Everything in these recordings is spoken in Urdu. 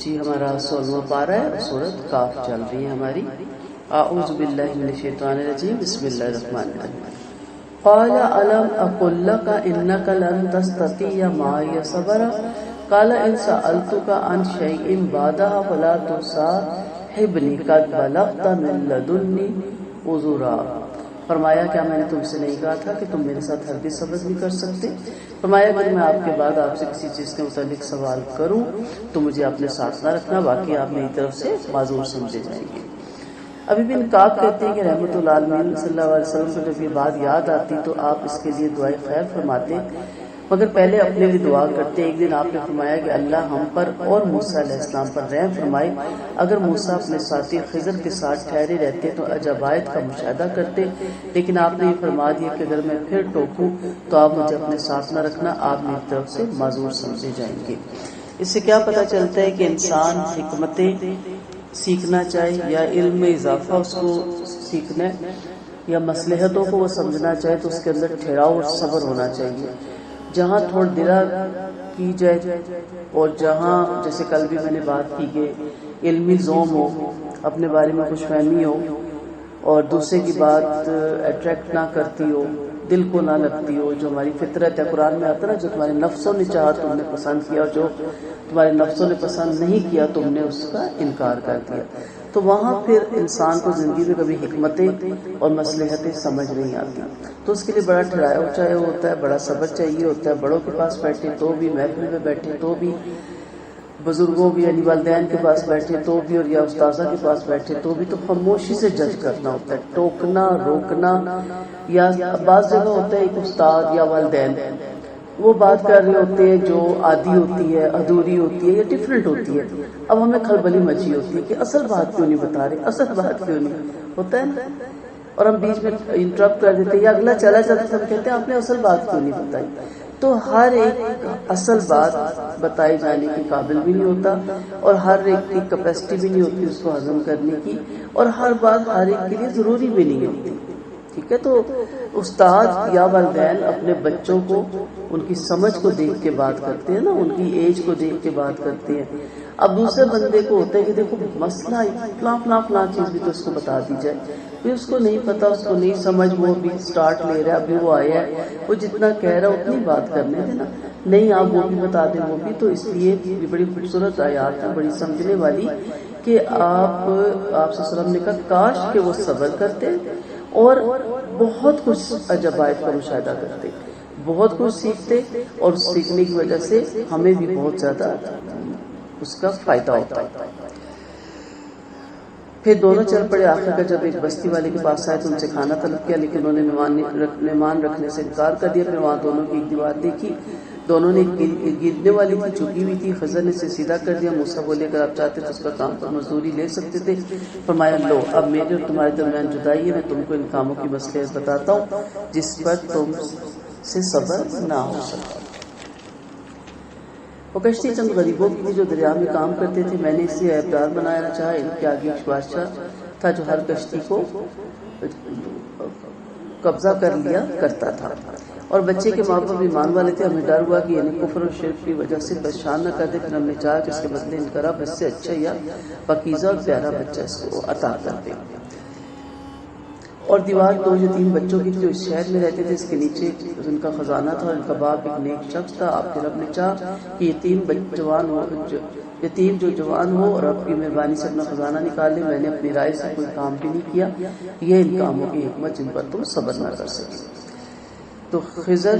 جی ہمارا 16واں پارہ ہے، سورۃ کاف چل رہی ہے ہماری۔ اعوذ باللہ من الشیطان الرجیم، بسم اللہ الرحمن الرحیم۔ قال الم اقل لك انك لن تستطيع معي صبرا قال ان سألتك عن شيء بعدها فلا تصاحبني قد بلغت من لدني عذرا۔ فرمایا کیا میں نے تم سے نہیں کہا تھا کہ تم میرے ساتھ ہرگز صبر نہیں کر سکتے؟ فرمایا اگر میں آپ کے بعد آپ سے کسی چیز کے متعلق سوال کروں تو مجھے اپنے ساتھ نہ رکھنا، باقی آپ میری طرف سے معذور سمجھے جائیں گے۔ ابھی بن کعب کہتے ہیں کہ رحمت اللہ علیہ صلی اللہ علیہ وسلم کو جب یہ بات یاد آتی تو آپ اس کے لیے دعائے خیر فرماتے، مگر پہلے اپنے لیے دعا کرتے۔ ایک دن آپ نے فرمایا کہ اللہ ہم پر اور موسیٰ علیہ السلام پر رحم فرمائے، اگر موسیٰ اپنے ساتھی خضر کے ساتھ ٹھہرے رہتے تو عجائب کا مشاہدہ کرتے، لیکن آپ نے یہ فرما دیا کہ اگر میں پھر ٹوکوں تو آپ مجھے اپنے ساتھ نہ رکھنا، آپ میری طرف سے معذور سمجھے جائیں گے۔ اس سے کیا پتہ چلتا ہے کہ انسان حکمتیں سیکھنا چاہے یا علم میں اضافہ اس کو سیکھنا ہے یا مصلحتوں کو وہ سمجھنا چاہے تو اس کے اندر ٹھہراؤ اور صبر ہونا چاہیے۔ جہاں تھوڑ دلا کی جائے اور جہاں جیسے کل بھی میں نے بات کی کہ علمی زوم ہو، اپنے بارے میں خوش فہمی ہو اور دوسرے کی بات اٹریکٹ نہ کرتی ہو، دل کو نہ لگتی ہو، جو ہماری فطرت ہے، قرآن میں آتا نا جو تمہارے نفسوں نے چاہا تم نے پسند کیا اور جو تمہارے نفسوں نے پسند نہیں کیا تم نے اس کا انکار کر دیا، تو وہاں پھر انسان کو زندگی میں کبھی حکمتیں اور مصلحتیں سمجھ نہیں آتی، تو اس کے لیے بڑا ٹھہراؤ چاہیے ہوتا ہے، بڑا صبر چاہیے ہوتا ہے۔ بڑوں کے پاس بیٹھے تو بھی، محفل میں بیٹھے تو بھی، بزرگوں بھی یعنی والدین کے پاس بیٹھے تو بھی، اور یا استاذہ کے پاس بیٹھے تو بھی، تو خاموشی سے جج کرنا ہوتا ہے، ٹوکنا روکنا۔ یا بعض جگہ ہوتا ہے ایک استاد یا والدین وہ بات کر رہے ہوتے ہیں جو آدھی ہوتی ہے، ادھوری ہوتی ہے یا ڈفرینٹ ہوتی ہے، اب ہمیں کھلبلی مچی ہوتی ہے کہ اصل بات کیوں نہیں بتا رہے، اصل بات کیوں نہیں ہوتا ہے نا، اور ہم بیچ میں انٹرپٹ کر دیتے ہیں یا اگلا چلا جاتا ہے، ہم کہتے ہیں آپ نے اصل بات کیوں نہیں بتائی۔ تو ہر ایک اصل بات بتائی جانے کے قابل بھی نہیں ہوتا اور ہر ایک کی کیپیسٹی بھی نہیں ہوتی اس کو ہضم کرنے کی، اور ہر بات ہر ایک کے لیے ضروری بھی نہیں ہوتی، ٹھیک ہے۔ تو استاد یا والدین اپنے بچوں کو ان کی سمجھ کو دیکھ کے بات کرتے ہیں نا، ان کی ایج کو دیکھ کے بات کرتے ہیں۔ اب دوسرے بندے کو ہوتا ہے کہ دیکھو مسئلہ فلاں چیز بھی تو اس کو بتا دی جائے، بھی اس کو نہیں پتا، اس کو نہیں سمجھ، وہ بھی سٹارٹ لے رہا ہے، ابھی وہ آیا ہے، وہ جتنا کہہ رہا ہے اتنی بات کرنے دینا، نہیں آپ وہ بھی بتا دیں وہ بھی۔ تو اس لیے یہ بڑی خوبصورت آیات ہے، بڑی سمجھنے والی، کہ آپ صلی اللہ علیہ وسلم نے کہا کاش کہ وہ صبر کرتے اور بہت کچھ عجائب کا مشاہدہ کرتے، بہت کچھ سیکھتے، اور سیکھنے کی وجہ سے ہمیں بھی بہت زیادہ اس کا فائدہ ہوتا ہے۔ پھر دونوں چل پڑے، آخر کا جب ایک بستی والے کے پاس آئے تو ان سے کھانا طلب کیا، لیکن انہوں نے مہمان رکھنے سے انکار کر دیا۔ پھر وہاں دونوں کی ایک دیوار دیکھی، دونوں نے گرنے والی تھی، جھکی ہوئی تھی، خضر نے اسے سیدھا کر دیا۔ موسیٰ بولے اگر آپ چاہتے تو اس کا کام پر مزدوری لے سکتے تھے۔ فرمایا لو اب میرے اور تمہارے درمیان جدائی ہے، میں تم کو ان کاموں کی مصلحت بتاتا ہوں جس پر تم سے صبر نہ ہو سکتا۔ وہ کشتی چند غریبوں کی تھی جو دریا میں کام کرتے تھے، میں نے اسے عیبدار بنانا چاہا، ان کے آگے ایک بادشاہ تھا جو ہر کشتی کو قبضہ کر لیا کرتا تھا، اور بچے کے ماں باپ ایمان والے تھے۔ ہمیں ڈر ہوا کہ انہیں کفر اور شرک کی وجہ سے پریشان نہ کر دے، پھر ہم نے چاہا کہ اس کے بدلے ان کا رب اس سے اچھا یا پاکیزہ اور پیارا بچہ اس کو عطا کر دے۔ اور دیوار دو یتیم بچوں کی جو اس شہر میں رہتے تھے، اس کے نیچے ان کا خزانہ تھا، اور ان کا باپ ایک نیک شخص تھا۔ آپ کے رب نے چاہا کہ یتیم جو جوان ہو اور رب کی مہربانی سے اپنا خزانہ نکال لے، میں نے اپنی رائے سے کوئی کام بھی نہیں کیا، یہ ان کاموں کی حکمت جن پر تم صبر نہ کر سکے۔ تو خضر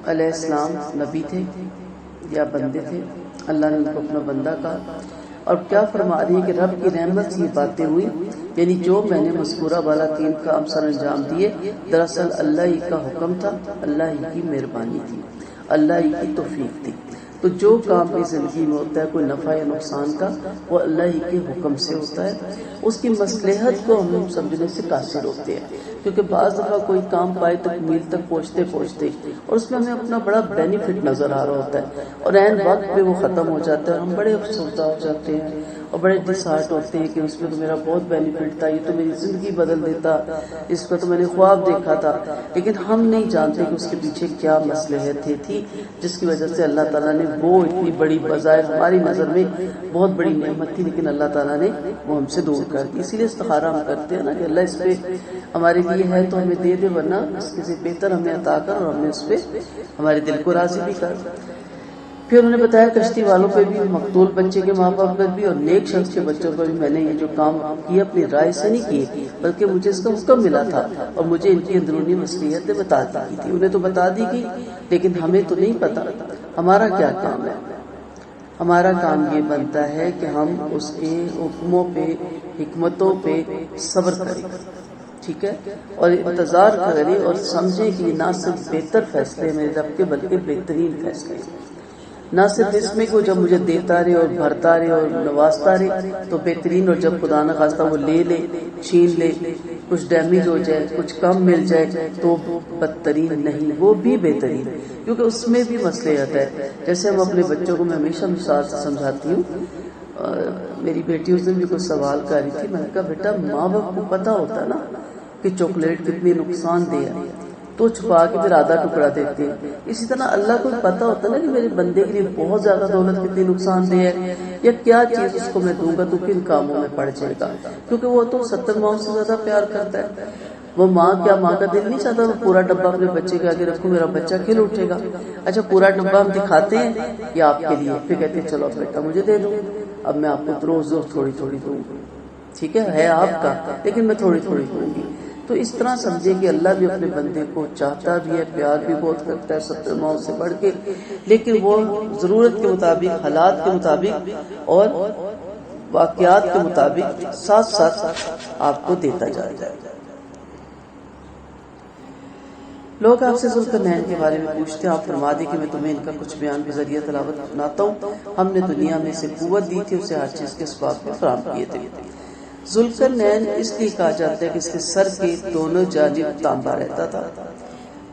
علیہ السلام نبی تھے یا بندے تھے، اللہ نے ان کو اپنا بندہ کہا، اور کیا فرما رہی ہے کہ رب کی رحمت سے یہ باتیں ہوئی، یعنی جو میں نے مذکورہ والا 3 کام سر انجام دیے، دراصل اللہ ہی کا حکم تھا، اللہ ہی کی مہربانی تھی، اللہ ہی کی توفیق تھی۔ تو جو کام بھی زندگی میں ہوتا ہے کوئی نفع یا نقصان کا، وہ اللہ ہی کے حکم سے ہوتا ہے، اس کی مصلحت کو ہم سمجھنے سے قاصر ہوتے ہیں۔ کیونکہ بعض دفعہ کوئی کام پائے تکمیل تک پہنچتے اور اس میں ہمیں اپنا بڑا بینیفٹ نظر آ رہا ہوتا ہے اور عین وقت پہ وہ ختم ہو جاتا ہے اور ہم بڑے افسردہ ہو جاتے ہیں اور بڑے ڈسہارٹ ہوتے ہیں کہ اس میں تو میرا بہت بینیفٹ تھا، یہ تو میری زندگی بدل دیتا، اس کا تو میں نے خواب دیکھا تھا، لیکن ہم نہیں جانتے کہ اس کے پیچھے کیا مصلحتیں تھی جس کی وجہ سے اللہ تعالیٰ نے وہ اتنی بڑی بظاہر ہماری نظر میں بہت بڑی نعمت تھی لیکن اللہ تعالیٰ نے وہ ہم سے دور کر دی. اسی لیے استخارہ ہم کرتے ہیں نا کہ اللہ اس پہ ہمارے لیے ہے تو ہمیں دے دے، ورنہ اس کے سے بہتر ہمیں عطا کر اور ہمیں اس پہ ہمارے دل کو راضی بھی کر. پھر انہوں نے بتایا کشتی والوں پہ بھی، مقتول بچے کے ماں باپ پر بھی اور نیک شخص کے بچوں پر بھی میں نے یہ جو کام کیا اپنی رائے سے نہیں کیے بلکہ مجھے اس کا حکم ملا تھا اور مجھے ان کی اندرونی مصلحتیں بتا دی تھی. انہیں تو بتا دی گئی لیکن ہمیں تو نہیں پتا ہمارا کیا کام ہے. ہمارا کام یہ بنتا ہے کہ ہم اس کے حکموں پہ حکمتوں پہ صبر کریں، ٹھیک ہے، اور انتظار کریں اور سمجھیں کہ یہ نہ صرف بہتر فیصلے میرے رب کے بلکہ بہترین فیصلے، نہ صرف اس میں کو جب مجھے دیتا رہے اور بھرتا رہے اور نوازتا رہے تو بہترین، اور جب خدا نہ خواستہ وہ لے چھین لے، کچھ ڈیمیج ہو جائے، کچھ کم مل جائے تو بدترین نہیں، وہ بھی بہترین، کیونکہ اس میں بھی مصلحت ہے. جیسے ہم اپنے بچوں کو، میں ہمیشہ مثال سے سمجھاتی ہوں، میری بیٹی اس دن بھی کچھ سوال کر رہی تھی، میں نے کہا بیٹا ماں باپ کو پتا ہوتا نا کہ چاکلیٹ کتنی نقصان دہ ہے تو چھپا کے پھر آدھا ٹکڑا دیتے ہیں. اسی طرح اللہ کو پتا ہوتا نا کہ میرے بندے کے لیے بہت زیادہ دولت کتنی نقصان دہ ہے، یا کیا چیز اس کو میں دوں گا تو کن کاموں میں پڑ جائے گا، کیونکہ وہ تو 70 ماؤں سے زیادہ پیار کرتا ہے. وہ ماں کا دل نہیں چاہتا وہ پورا ڈبہ اپنے بچے کے آگے رکھوں میرا بچہ کھل اٹھے گا. اچھا پورا ڈبہ ہم دکھاتے ہیں یا آپ کے لیے، پھر کہتے ہیں چلو بیٹا مجھے دے دو، اب میں آپ کو روز تھوڑی تھوڑی دوں گی، ٹھیک ہے آپ کا لیکن میں تھوڑی تھوڑی دوں گی. تو اس طرح سمجھے کہ اللہ بھی اپنے بندے کو چاہتا بھی ہے، پیار بھی بہت کرتا ہے 70 ماؤں سے بڑھ کے، لیکن وہ ضرورت کے مطابق، حالات کے مطابق اور واقعات کے مطابق ساتھ ساتھ آپ کو دیتا جائے گا. لوگ آپ سے ذوالقرنین کے بارے میں پوچھتے ہیں، آپ فرما دیں کہ میں تمہیں ان کا کچھ بیان کے ذریعے تلاوت سناتا ہوں. ہم نے دنیا میں سے قوت دی تھی، اسے ہر چیز کے اسباب بھی فراہم کیے تھے. ذوالقرنین اس لیے کہا جاتا ہے کہ اس کے سر کے دونوں جانب تانبا رہتا تھا.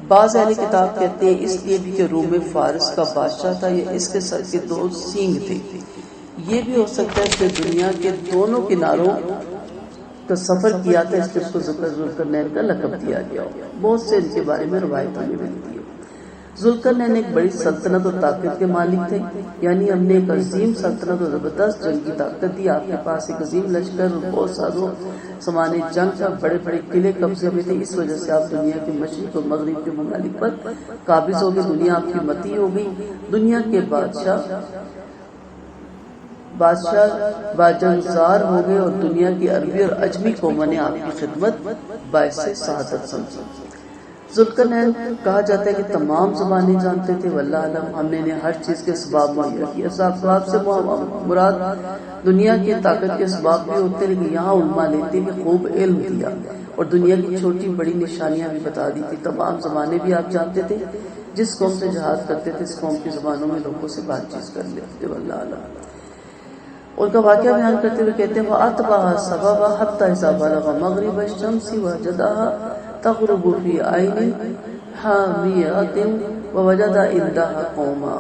بعض اہل کتاب کہتے ہیں اس لیے بھی کہ روم فارس کا بادشاہ تھا، یا اس کے سر کے 2 سینگ تھے. یہ بھی ہو سکتا ہے کہ دنیا کے دونوں کناروں کا سفر کیا تھا، اس لیے اس کو ذوالقرنین کا لقب دیا گیا. بہت سے ان کے بارے میں روایت ہمیں ملتی ہے. ذوالقرنین ایک بڑی سلطنت اور طاقت کے مالک تھے، یعنی ہم نے ایک عظیم سلطنت اور زبردست جنگی طاقت دی. آپ کے پاس ایک عظیم لشکر اور بہت سازوں سامان جنگ کا، بڑے بڑے قلعے قبضے میں تھے. اس وجہ سے آپ دنیا کے مشرق اور مغرب کے ممالک پر قابض ہو گئے. دنیا آپ کی متی ہو گئی. دنیا کے بادشاہ باجنزار ہو گئے اور دنیا کی عربی اور عجمی قوموں نے آپ کی خدمت باعث سعادت سمجھی. ذوالقرنین کہا جاتا ہے کہ تمام زبانیں جانتے تھے، واللہ علم ہم نے انہیں ہر چیز کے اسباب مہیا کیا. اسباب سے مراد دنیا کی طاقت کے اسباب بھی ہوتے ہیں، لیکن یہاں علماء لیتے کہ خوب علم دیا اور دنیا کی چھوٹی بڑی نشانیاں بھی بتا دی تھی. تمام زبانیں بھی آپ جانتے تھے. جس قوم سے جہاد کرتے تھے اس قوم کی زبانوں میں لوگوں سے بات چیت کر لیتے تھے. واللہ علم. ان کا واقعہ بیان کرتے ہوئے کہتے ہیں وَأَتْبَعَ سَبَبًا حَتَّى إِذَا بَلَغَ مَغْرِبَ الشَّمْسِ وَجَدَهَا تغرب فی عین حامیۃ ووجد عندها قوما.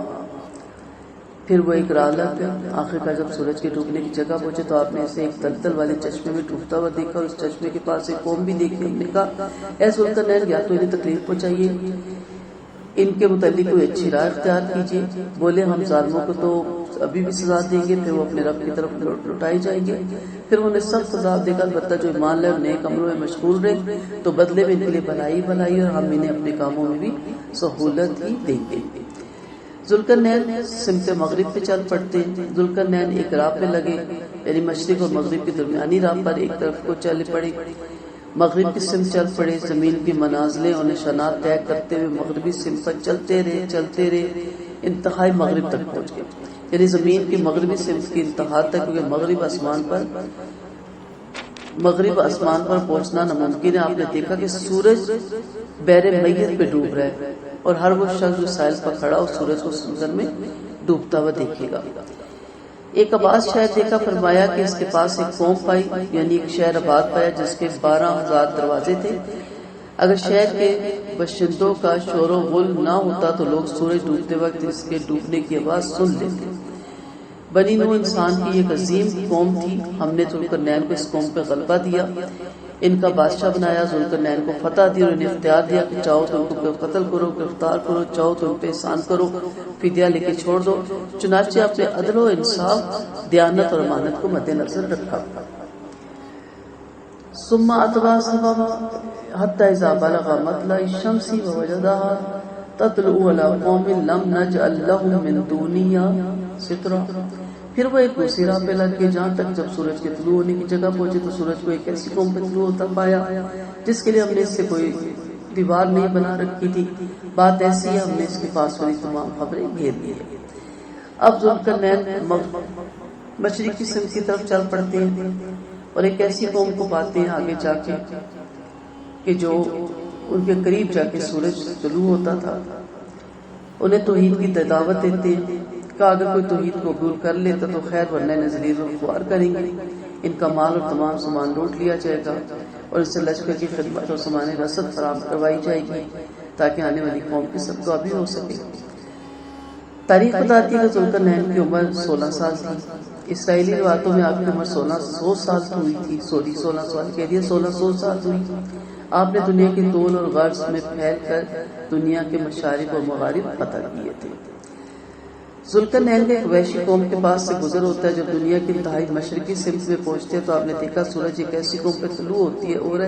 پھر وہ ایک راہ لگ گیا. آخر کا جب سورج کے ڈوبنے کی جگہ پہنچے تو آپ نے اسے ایک دلدل والے چشمے میں ڈوبتا ہوا دیکھا اور اس چشمے کے پاس ایک قوم بھی دیکھی. ہم نے کہا اے ذوالقرنین یا تو انہیں تکلیف پہنچائیے، ان کے متعلق کوئی اچھی راہ اختیار کیجیے. بولے ہم ظالموں کو تو ابھی بھی سزا دیں گے، پھر وہ اپنے رب کی طرف لوٹائے جائیں گے. پھر انہوں نے سخت عذاب دیکھا، البتہ جو ایمان لائے اور نیک عملوں میں مشغول رہے تو بدلے میں ان کے لیے بھلائی اور ہم انہیں اپنے کاموں میں بھی سہولت ہی دیں گے. ذوالقرنین سمت مغرب پہ چل پڑتے ہیں. ذوالقرنین ایک راہ پہ لگے، یعنی مشرق اور مغرب کی درمیانی راہ پر ایک طرف کو چل پڑے. مغرب کی سمت چل پڑے. زمین کی منازلیں اور نشانات طے کرتے ہوئے مغربی سمت پر چلتے رہے انتہائی مغرب تک پہنچ گئے، یعنی زمین کی مغربی سمت کی انتہا تک، کیونکہ مغرب آسمان پر پہنچنا ناممکن ہے. آپ نے دیکھا کہ سورج بحر میت پہ ڈوب رہا ہے اور ہر وہ شخص جو ساحل پر کھڑا ہو سورج کو سمندر میں ڈوبتا ہوا دیکھے گا. ایک عباس شہر دیکھا، فرمایا کہ اس کے پاس ایک قوم پائی، یعنی ایک شہر آباد پایا جس کے 12,000 دروازے تھے. اگر شہر کے باشندوں کا شور و غل نہ ہوتا تو لوگ سورج ڈوبتے وقت اس کے ڈوبنے کی آواز سن لیتے۔ بنی نوح انسان کی ایک عظیم قوم تھی، ہم نے ذوالقرنین کو اس قوم پہ غلبہ دیا، ان کا بادشاہ بنایا، ذوالقرنین کو فتح دی اور انہیں اختیار دیا کہ چاہو تو ان کو قتل کرو، گرفتار کرو، چاہو تو ان پہ احسان کرو، فدیہ لے کے چھوڑ دو۔ چنانچہ اپنے عدل و انصاف، دیانت اور امانت کو مد نظر رکھا۔ ثم اتبع سببا حتى اذا بلغ مطلع الشمس ووجدها تطلع على قوم لم نجعل لهم من دونها سترا۔ پھر وہ ایک دوسری راہ پہ لگ گئے، جہاں تک جب سورج کے طلوع ہونے کی جگہ پہنچے تو سورج کو ایک ایسی قوم پہ طلوع ہوتا پایا جس کے لیے ہم نے اس سے کوئی دیوار نہیں بنا رکھی تھی۔ بات ایسی ہے، ہم نے اس کے پاس والی تمام خبریں گھیر لی ہیں۔ اب ذوالقرنین مشرقی سمت کی طرف چل پڑتے ہیں اور ایک ایسی قوم کو پاتے ہیں آگے جا کے کہ جو ان کے قریب جا کے سورج طلوع ہوتا تھا۔ انہیں توحید کی دعوت دیتے ہیں کہ اگر کوئی توحید کو قبول کر لیتا تو خیر، ورنہ نذیر و خوار کریں گے، ان کا مال اور تمام سامان لوٹ لیا جائے گا اور اس سے لشکر کی خدمت اور سامان رسد فراہم کروائی جائے گی تاکہ آنے والی قوم کی سرکوبی ہو سکے۔ تاریخ بتاتی ہے کہ ذوالقرنین کی عمر 16 سال تھی۔ اسرائیلی روایتوں میں آپ کی عمر 1600 سال ہوئی تھی، 16 سال کہہ دیا، 1600 سال ہوئی۔ آپ نے دنیا کے طول اور غرض میں پھیل کر دنیا کے مشارق اور مغارب فتح کیے تھے۔ ذوالقرنین کے ایک وحشی قوم کے پاس سے گزر ہوتا ہے۔ جب دنیا کی انتہائی مشرقی سمت میں پہنچتے ہیں تو آپ نے دیکھا سورج ایک ایسی قوم پہ طلوع ہوتی ہے اور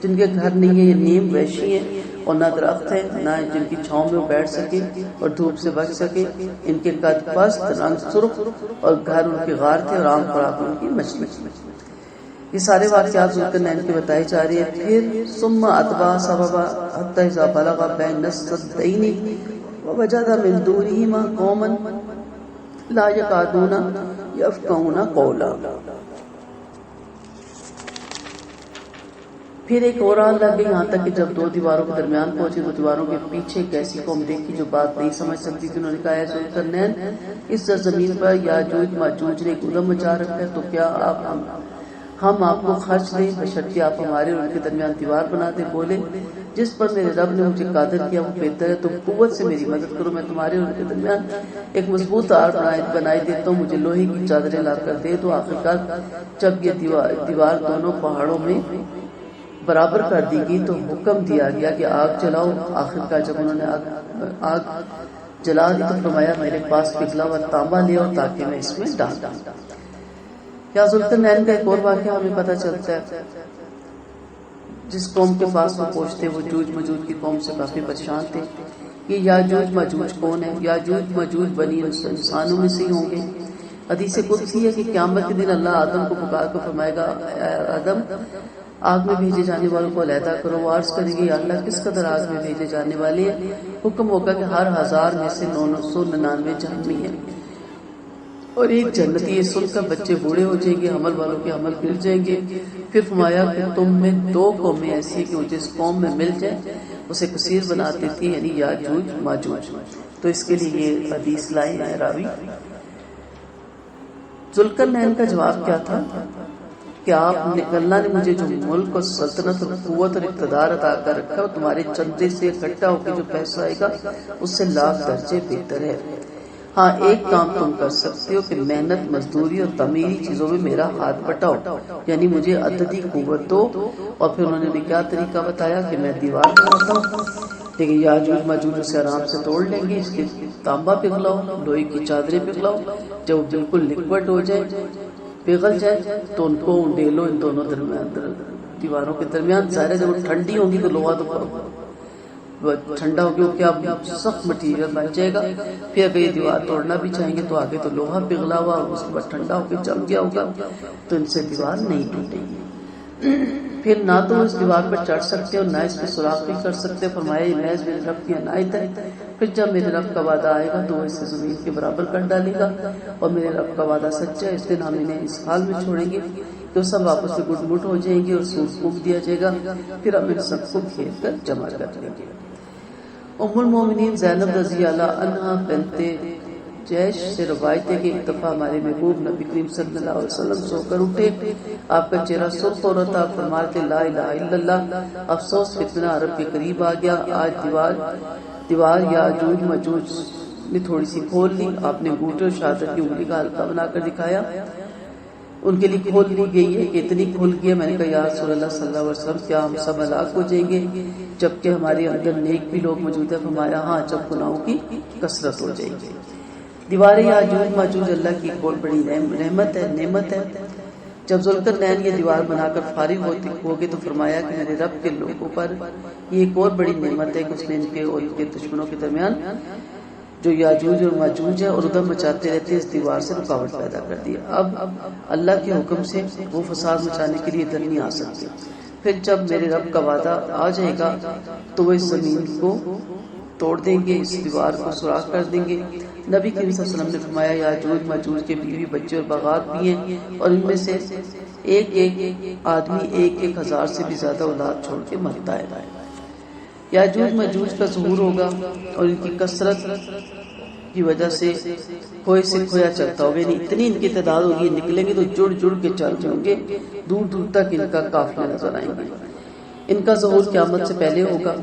جن کے گھر نہیں ہے، یہ نیم وحشی ہیں اور نہ درخت ہے، نہ جن کی چھاؤں میں وہ بیٹھ سکے اور دھوپ سے بچ سکے۔ ان کے قد پست، رنگ سرخ اور گھر ان کے غار تھے اور عام خوراک ان کی مچھلی۔ یہ سارے واقعات ذوالقرنین کے بتائے جا رہے ہیں۔ پھر ثم اتبع سببا حتى اذا بلغ بين السدين ووجد من دونهما قوما لا يكادون يفقهون قولا۔ پھر ایک اور راہ لگ گئی، یہاں تک کہ جب دو دیواروں کے درمیان پہنچے تو دیواروں کے پیچھے ایک ایسی قوم دیکھی جو بات نہیں سمجھ سکتی تھی۔ انہوں نے کہا، اے ذوالقرنین، اس سرزمین پر یاجوج ماجوج نے قدم مچا رکھا ہے، تو کیا ہم آپ کو خرچ دیں بشرطیہ آپ ہمارے اور ان کے درمیان دیوار بنا دیں؟ بولے، جس پر میرے رب نے مجھے قادر کیا وہ بہتر ہے، تم قوت سے میری مدد کرو، میں تمہارے اور ان کے درمیان ایک مضبوط آڑ بنائی دیتا ہوں، مجھے لوہے کی چادریں لا کر دے دو۔ آخرکار جب یہ دیوار دونوں پہاڑوں میں برابر کر دی گئی تو حکم دیا گیا کہ آگ جلاؤ۔ آخرکار جب انہوں نے آگ جلا دی تو فرمایا، میرے پاس پگھلا ہوا تانبا لے آؤ تاکہ میں اس میں ڈال دوں۔ کیا ذوالقرنین کا ایک اور واقعہ ہمیں پتہ چلتا ہے، جس قوم کے پاس وہ پہنچتے وہ یاجوج ماجوج کی قوم سے کافی پریشان تھے۔ یہ یاجوج ماجوج کون ہے؟ یاجوج ماجوج بنی انسانوں میں سے ہی ہوں گے۔ حدیث قدسی ہے کہ قیامت کے دن اللہ آدم کو پکار کر فرمائے گا، آدم، آگ میں بھیجے جانے والوں کو علیحدہ کرو۔ وہ عرض کریں گے، یا اللہ، کس قدر آگ میں بھیجے جانے والے ہیں؟ حکم ہوگا کہ ہر 1000 میں سے 999 جہنمی ہیں اور ایک جنتی۔ یہ سن کر بچے بوڑھے ہو جائیں گے، حمل والوں کے حمل گر جائیں گے۔ پھر فرمایا کہ تم میں 2 قومیں ایسی ہیں کہ وہ جس قوم میں مل جائیں اسے کثیر بنا دیتی ہیں، یعنی یاجوج ماجوج۔ تو اس کے لیے یہ حدیث لائے ہیں راوی۔ ذوالقرنین کا جواب کیا تھا کہ اللہ نے مجھے جو ملک اور سلطنت اور قوت اور اقتدار عطا کر رکھا ہے، تمہارے چندے سے اکٹھا ہو کے جو پیسہ آئے گا اس سے لاکھ درجے بہتر ہے۔ ہاں، ایک کام تم کر سکتے ہو کہ محنت، مزدوری اور تعمیری چیزوں میں میرا ہاتھ بٹاؤ، یعنی مجھے عددی قوت دو۔ اور پھر انہوں نے کیا طریقہ بتایا کہ میں دیوار بناتا ہوں، لیکن یاجوج ماجوج اسے آرام سے توڑ لیں گے۔ اس کے تانبا پگھلاؤ، لوہے کی چادریں پگھلاؤ، جب وہ بالکل لکوڈ ہو جائے، پگھل جائے تو ان کو ڈیلو ان دونوں دیواروں کے درمیان۔ ظاہر ہے جب وہ ٹھنڈی ہوگی تو لوہا تو ٹھنڈا ہو گیا، کیا سخت مٹیریل بن جائے گا۔ پھر اگر یہ دیوار توڑنا بھی چاہیں گے تو آگے تو لوہا پگھلا ہوا اور اس کے بعد ٹھنڈا ہو کے جم گیا ہوگا تو ان سے دیوار نہیں ٹوٹے گی۔ پھر نہ تو اس دیوار پر چڑھ سکتے اور نہ اس پہ سوراخ بھی کر سکتے۔ فرمایا، یہ محض میرے رب کی عنایت ہے۔ پھر جب میرے رب کا وعدہ آئے گا تو وہ اسے زمین کے برابر کر ڈالے گا، اور میرے رب کا وعدہ سچا ہے۔ اس دن ہم انہیں اس حال میں چھوڑیں گے کہ وہ سب آپس میں گٹ مٹ ہو جائیں گے اور سور پھونک دیا جائے گا، پھر ہم ان سب کو گھیر کر جمع کر لیں گے۔ ام المومنین زینب رضی اللہ عنہا بنت جیش سے روایت ہے کہ ایک دفعہ ہمارے محبوب نبی کریم صلی اللہ علیہ وسلم سو کر اٹھے، آپ کا چہرہ سرخ ہو رہا تھا، آپ فرماتے لا الہ الا اللہ، افسوس فتنہ عرب کے قریب آ گیا، آج دیوار یاجوج ماجوج نے تھوڑی سی کھول لی، آپ نے انگوٹھے اور شہادت کی انگلی کا حلقہ بنا کر دکھایا، ان کے لیے کھول لی گئی ہے کہ اتنی کھل گئی ہے۔ میں نے کہا یا رسول اللہ صلی اللہ علیہ وسلم کیا ہم سب ہلاک ہو جائیں گے جبکہ ہمارے اندر نیک بھی لوگ موجود ہیں؟ فرمایا ہاں، جب گناہوں کی کثرت ہو جائے گی۔ دیوار یاجوج ماجوج اللہ کی ایک بہت بڑی نعمت ہے۔ جب ذوالقرنین یہ دیوار بنا کر فارغ ہو گئے تو فرمایا کہ میرے رب کے لوگوں پر یہ ایک اور بڑی نعمت ہے کہ اس نے ان کے اور ان کے دشمنوں کے درمیان جو یاجوج اور ماجوج ہے اور ادھم مچاتے رہتے ہیں، اس دیوار سے رکاوٹ پیدا کر دی۔ اب اللہ کے حکم سے وہ فساد مچانے کے لیے ادھر نہیں آ سکتے۔ پھر جب میرے رب کا وعدہ آ جائے گا تو وہ اس زمین کو توڑ دیں گے، اس دیوار کو سوراخ کر دیں گے۔ نبی کریم صلی اللہ علیہ وسلم نے فرمایا یاجوج ماجوج کے بیوی بچے اور باغات بھی ہیں اور ان میں سے ایک آدمی 1,000 سے بھی زیادہ اولاد چھوڑ کے مرتا ہے۔ یاجوج ماجوج کا ظہور ہوگا اور ان کی کثرت کی وجہ سے کھوئے سے کھویا چلتا ہوگا، یعنی اتنی ان کی تعداد ہوگی، نکلیں گے تو جڑ جڑ کے چل جائیں گے، دور دور تک ان کا قافلہ نظر آئیں گے۔ ان کا ظہور قیامت سے پہلے ہوگا،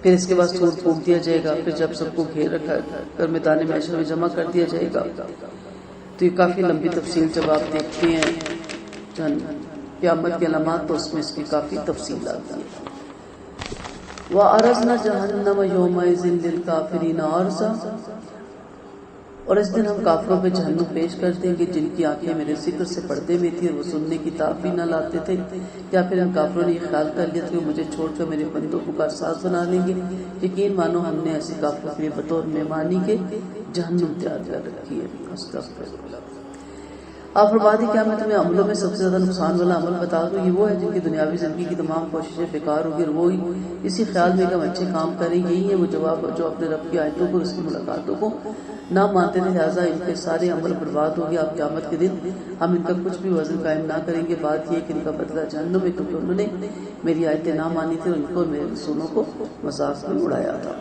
پھر اس کے بعد سور پھونک دیا جائے گا، پھر جب سب کو گھیر رکھا کر میدان محشر میں جمع کر دیا جائے گا تو یہ کافی لمبی تفصیل جب آپ دیکھتے ہیں قیامت کے علامات تو اس میں اس کی کافی تفصیل آتی ہے۔ وَعَرَضْنَا جَهَنَّمَ يَوْمَئِذٍ لِلْكَافِرِينَ عَرْضًا، اور اس دن ہم کافروں پہ جہنم پیش کر دیں گے جن کی آنکھیں میرے ذکر سے پردے میں تھی اور وہ سننے کی طاقت بھی نہ لاتے تھے۔ یا پھر ان کافروں نے یہ خیال کر لیا کہ وہ مجھے چھوڑ کر میرے بندوں کو کارساز بنا لیں گے؟ یقین مانو ہم نے ایسے کافروں کے لیے بطور مہمانی کے جہنم تیار کر رکھی ہے۔ استغفراللہ۔ آپ فرماتے کیا میں تمہیں عملوں میں سب سے زیادہ نقصان والا عمل بتا دوں؟ یہ وہ ہے جن کی دنیاوی زندگی کی تمام کوششیں بیکار ہوگی اور وہی اسی خیال میں کہ ہم اچھے کام کریں، یہی ہے وہ جواب جو اپنے رب کی آیتوں کو، اس کی ملاقاتوں کو نہ مانتے تھے، لہٰذا ان کے سارے عمل برباد ہو گیا۔ اب قیامت کے دن ہم ان کا کچھ بھی وزن قائم نہ کریں گے۔ بات یہ کہ ان کا بدلہ جہنم ہے کیونکہ انہوں نے میری آیتیں نہ مانی تھی اور ان کو میرے رسولوں کو مذاق میں اڑایا تھا۔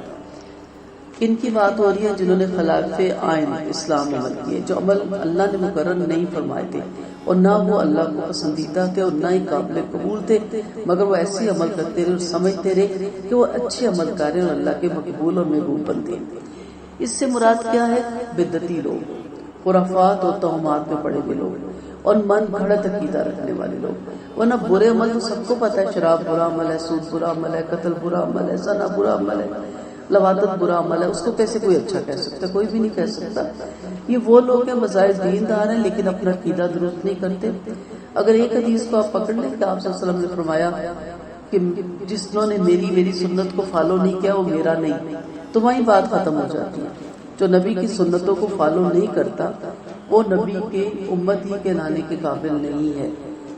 ان کی بات ہو رہی ہے جنہوں نے خلاف آئین اسلام عمل کیے، جو عمل اللہ نے مقرر نہیں فرمائے تھے اور نہ وہ اللہ کو پسندیدہ تھے اور نہ ہی قابل قبول تھے، مگر وہ ایسے عمل کرتے رہے اور سمجھتے رہے کہ وہ اچھے عمل کر رہے ہیں اور اللہ کے مقبول اور محبوب بندے۔ اس سے مراد کیا ہے؟ بدعتی لوگ، خرافات اور توہمات میں پڑے ہوئے لوگ اور من گھڑت عقیدہ رکھنے والے لوگ۔ ورنہ برے عمل تو سب کو پتہ ہے، شراب برا عمل ہے، سود برا عمل ہے، قتل برا عمل ہے، زنا برا عمل ہے، لواطت برا عمل ہے، اس کو کیسے کوئی اچھا کہہ سکتا؟ کوئی بھی نہیں کہہ سکتا۔ یہ وہ لوگ ہیں بظاہر دیندار ہیں لیکن اپنا عقیدہ درست نہیں کرتے۔ اگر ایک حدیث کو آپ پکڑ لیں کہ آپ صلی اللہ علیہ وسلم نے فرمایا کہ جنہوں نے میری سنت کو فالو نہیں کیا وہ میرا نہیں، تو وہیں بات ختم ہو جاتی ہے۔ جو نبی کی سنتوں کو فالو نہیں کرتا وہ نبی کے امت ہی کہلانے کے قابل نہیں ہے۔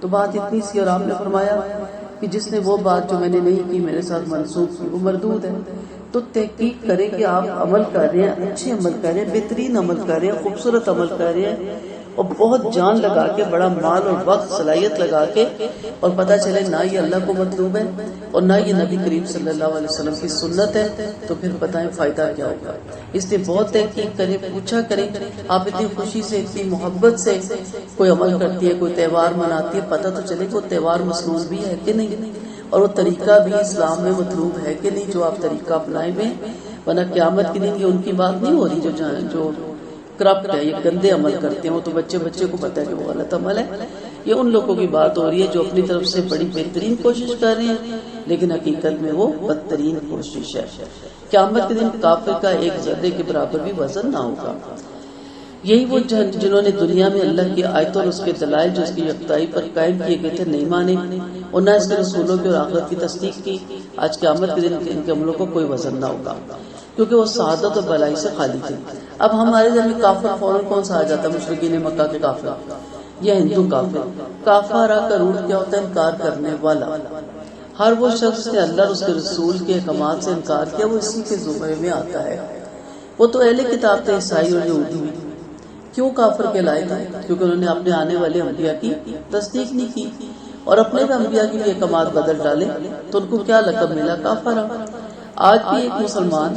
تو بات اتنی سی، اور آپ نے فرمایا کہ جس نے وہ بات جو میں نے نہیں کی میرے ساتھ منسوخ کی وہ مردود ہے۔ تو تحقیق کریں کہ آپ عمل کر رہے ہیں، اچھے عمل کر رہے ہیں، بہترین عمل کر رہے ہیں، خوبصورت عمل کر رہے ہیں اور بہت جان لگا کے، بڑا مال اور وقت صلاحیت لگا کے، اور پتہ چلے نہ یہ اللہ کو مطلوب ہے اور نہ یہ نبی کریم صلی اللہ علیہ وسلم کی سنت ہے، تو پھر بتائیں فائدہ کیا ہوگا؟ اس لیے بہت تحقیق کریں، پوچھا کریں۔ آپ اتنی خوشی سے، اتنی محبت سے کوئی عمل کرتی ہے، کوئی تہوار مناتی ہے، پتہ تو چلے کہ وہ تہوار مسنون بھی ہے کہ نہیں، اور وہ طریقہ بھی اسلام میں مطلوب ہے کہ نہیں جو آپ طریقہ اپنائے ہوئے۔ ورنہ قیامت کے دن یہ ان کی بات نہیں ہو رہی جو کرپٹ ہے، یہ گندے عمل کرتے ہیں، وہ تو بچے کو پتہ ہے کہ وہ غلط عمل ہے۔ یہ ان لوگوں کی بات ہو رہی ہے جو اپنی طرف سے بڑی بہترین کوشش کر رہے ہیں لیکن حقیقت میں وہ بدترین کوشش ہے۔ قیامت کے دن کافر کا ایک ذرے کے برابر بھی وزن نہ ہوگا۔ یہی وہ جنہوں نے دنیا میں اللہ کی آیتوں اور اس کے دلائل جو اس کی یکتائی پر قائم کیے گئے تھے نہیں مانے اور نہ اس کے رسولوں کی اور آخرت کی تصدیق کی، آج قیامت کے دن ان کے عملوں کو کوئی وزن نہ ہوگا کیونکہ وہ سعادت اور بھلائی سے خالی تھے۔ اب ہمارے ذہن میں کافر فوراً کون سا آ جاتا ہے؟ مشرکین مکہ کے کافر یا ہندو کافر۔ کافرہ کا روٹ کیا ہوتا ہے؟ انکار کرنے والا۔ ہر وہ شخص نے اللہ اور اس کے رسول کے احکامات سے انکار کیا وہ اسی کے زمرے میں آتا ہے۔ وہ تو اہل کتاب تھے، عیسائی اور یہودی بھی۔ کیوں کافر کہلائے تھے؟ کیونکہ انہوں نے اپنے آنے والے انبیاء کی تصدیق نہیں کی اور اپنے بھی انبیاء کی بھی احکامات بدل ڈالے، تو ان کو کیا لقب ملا؟ کافر۔ آج بھی ایک مسلمان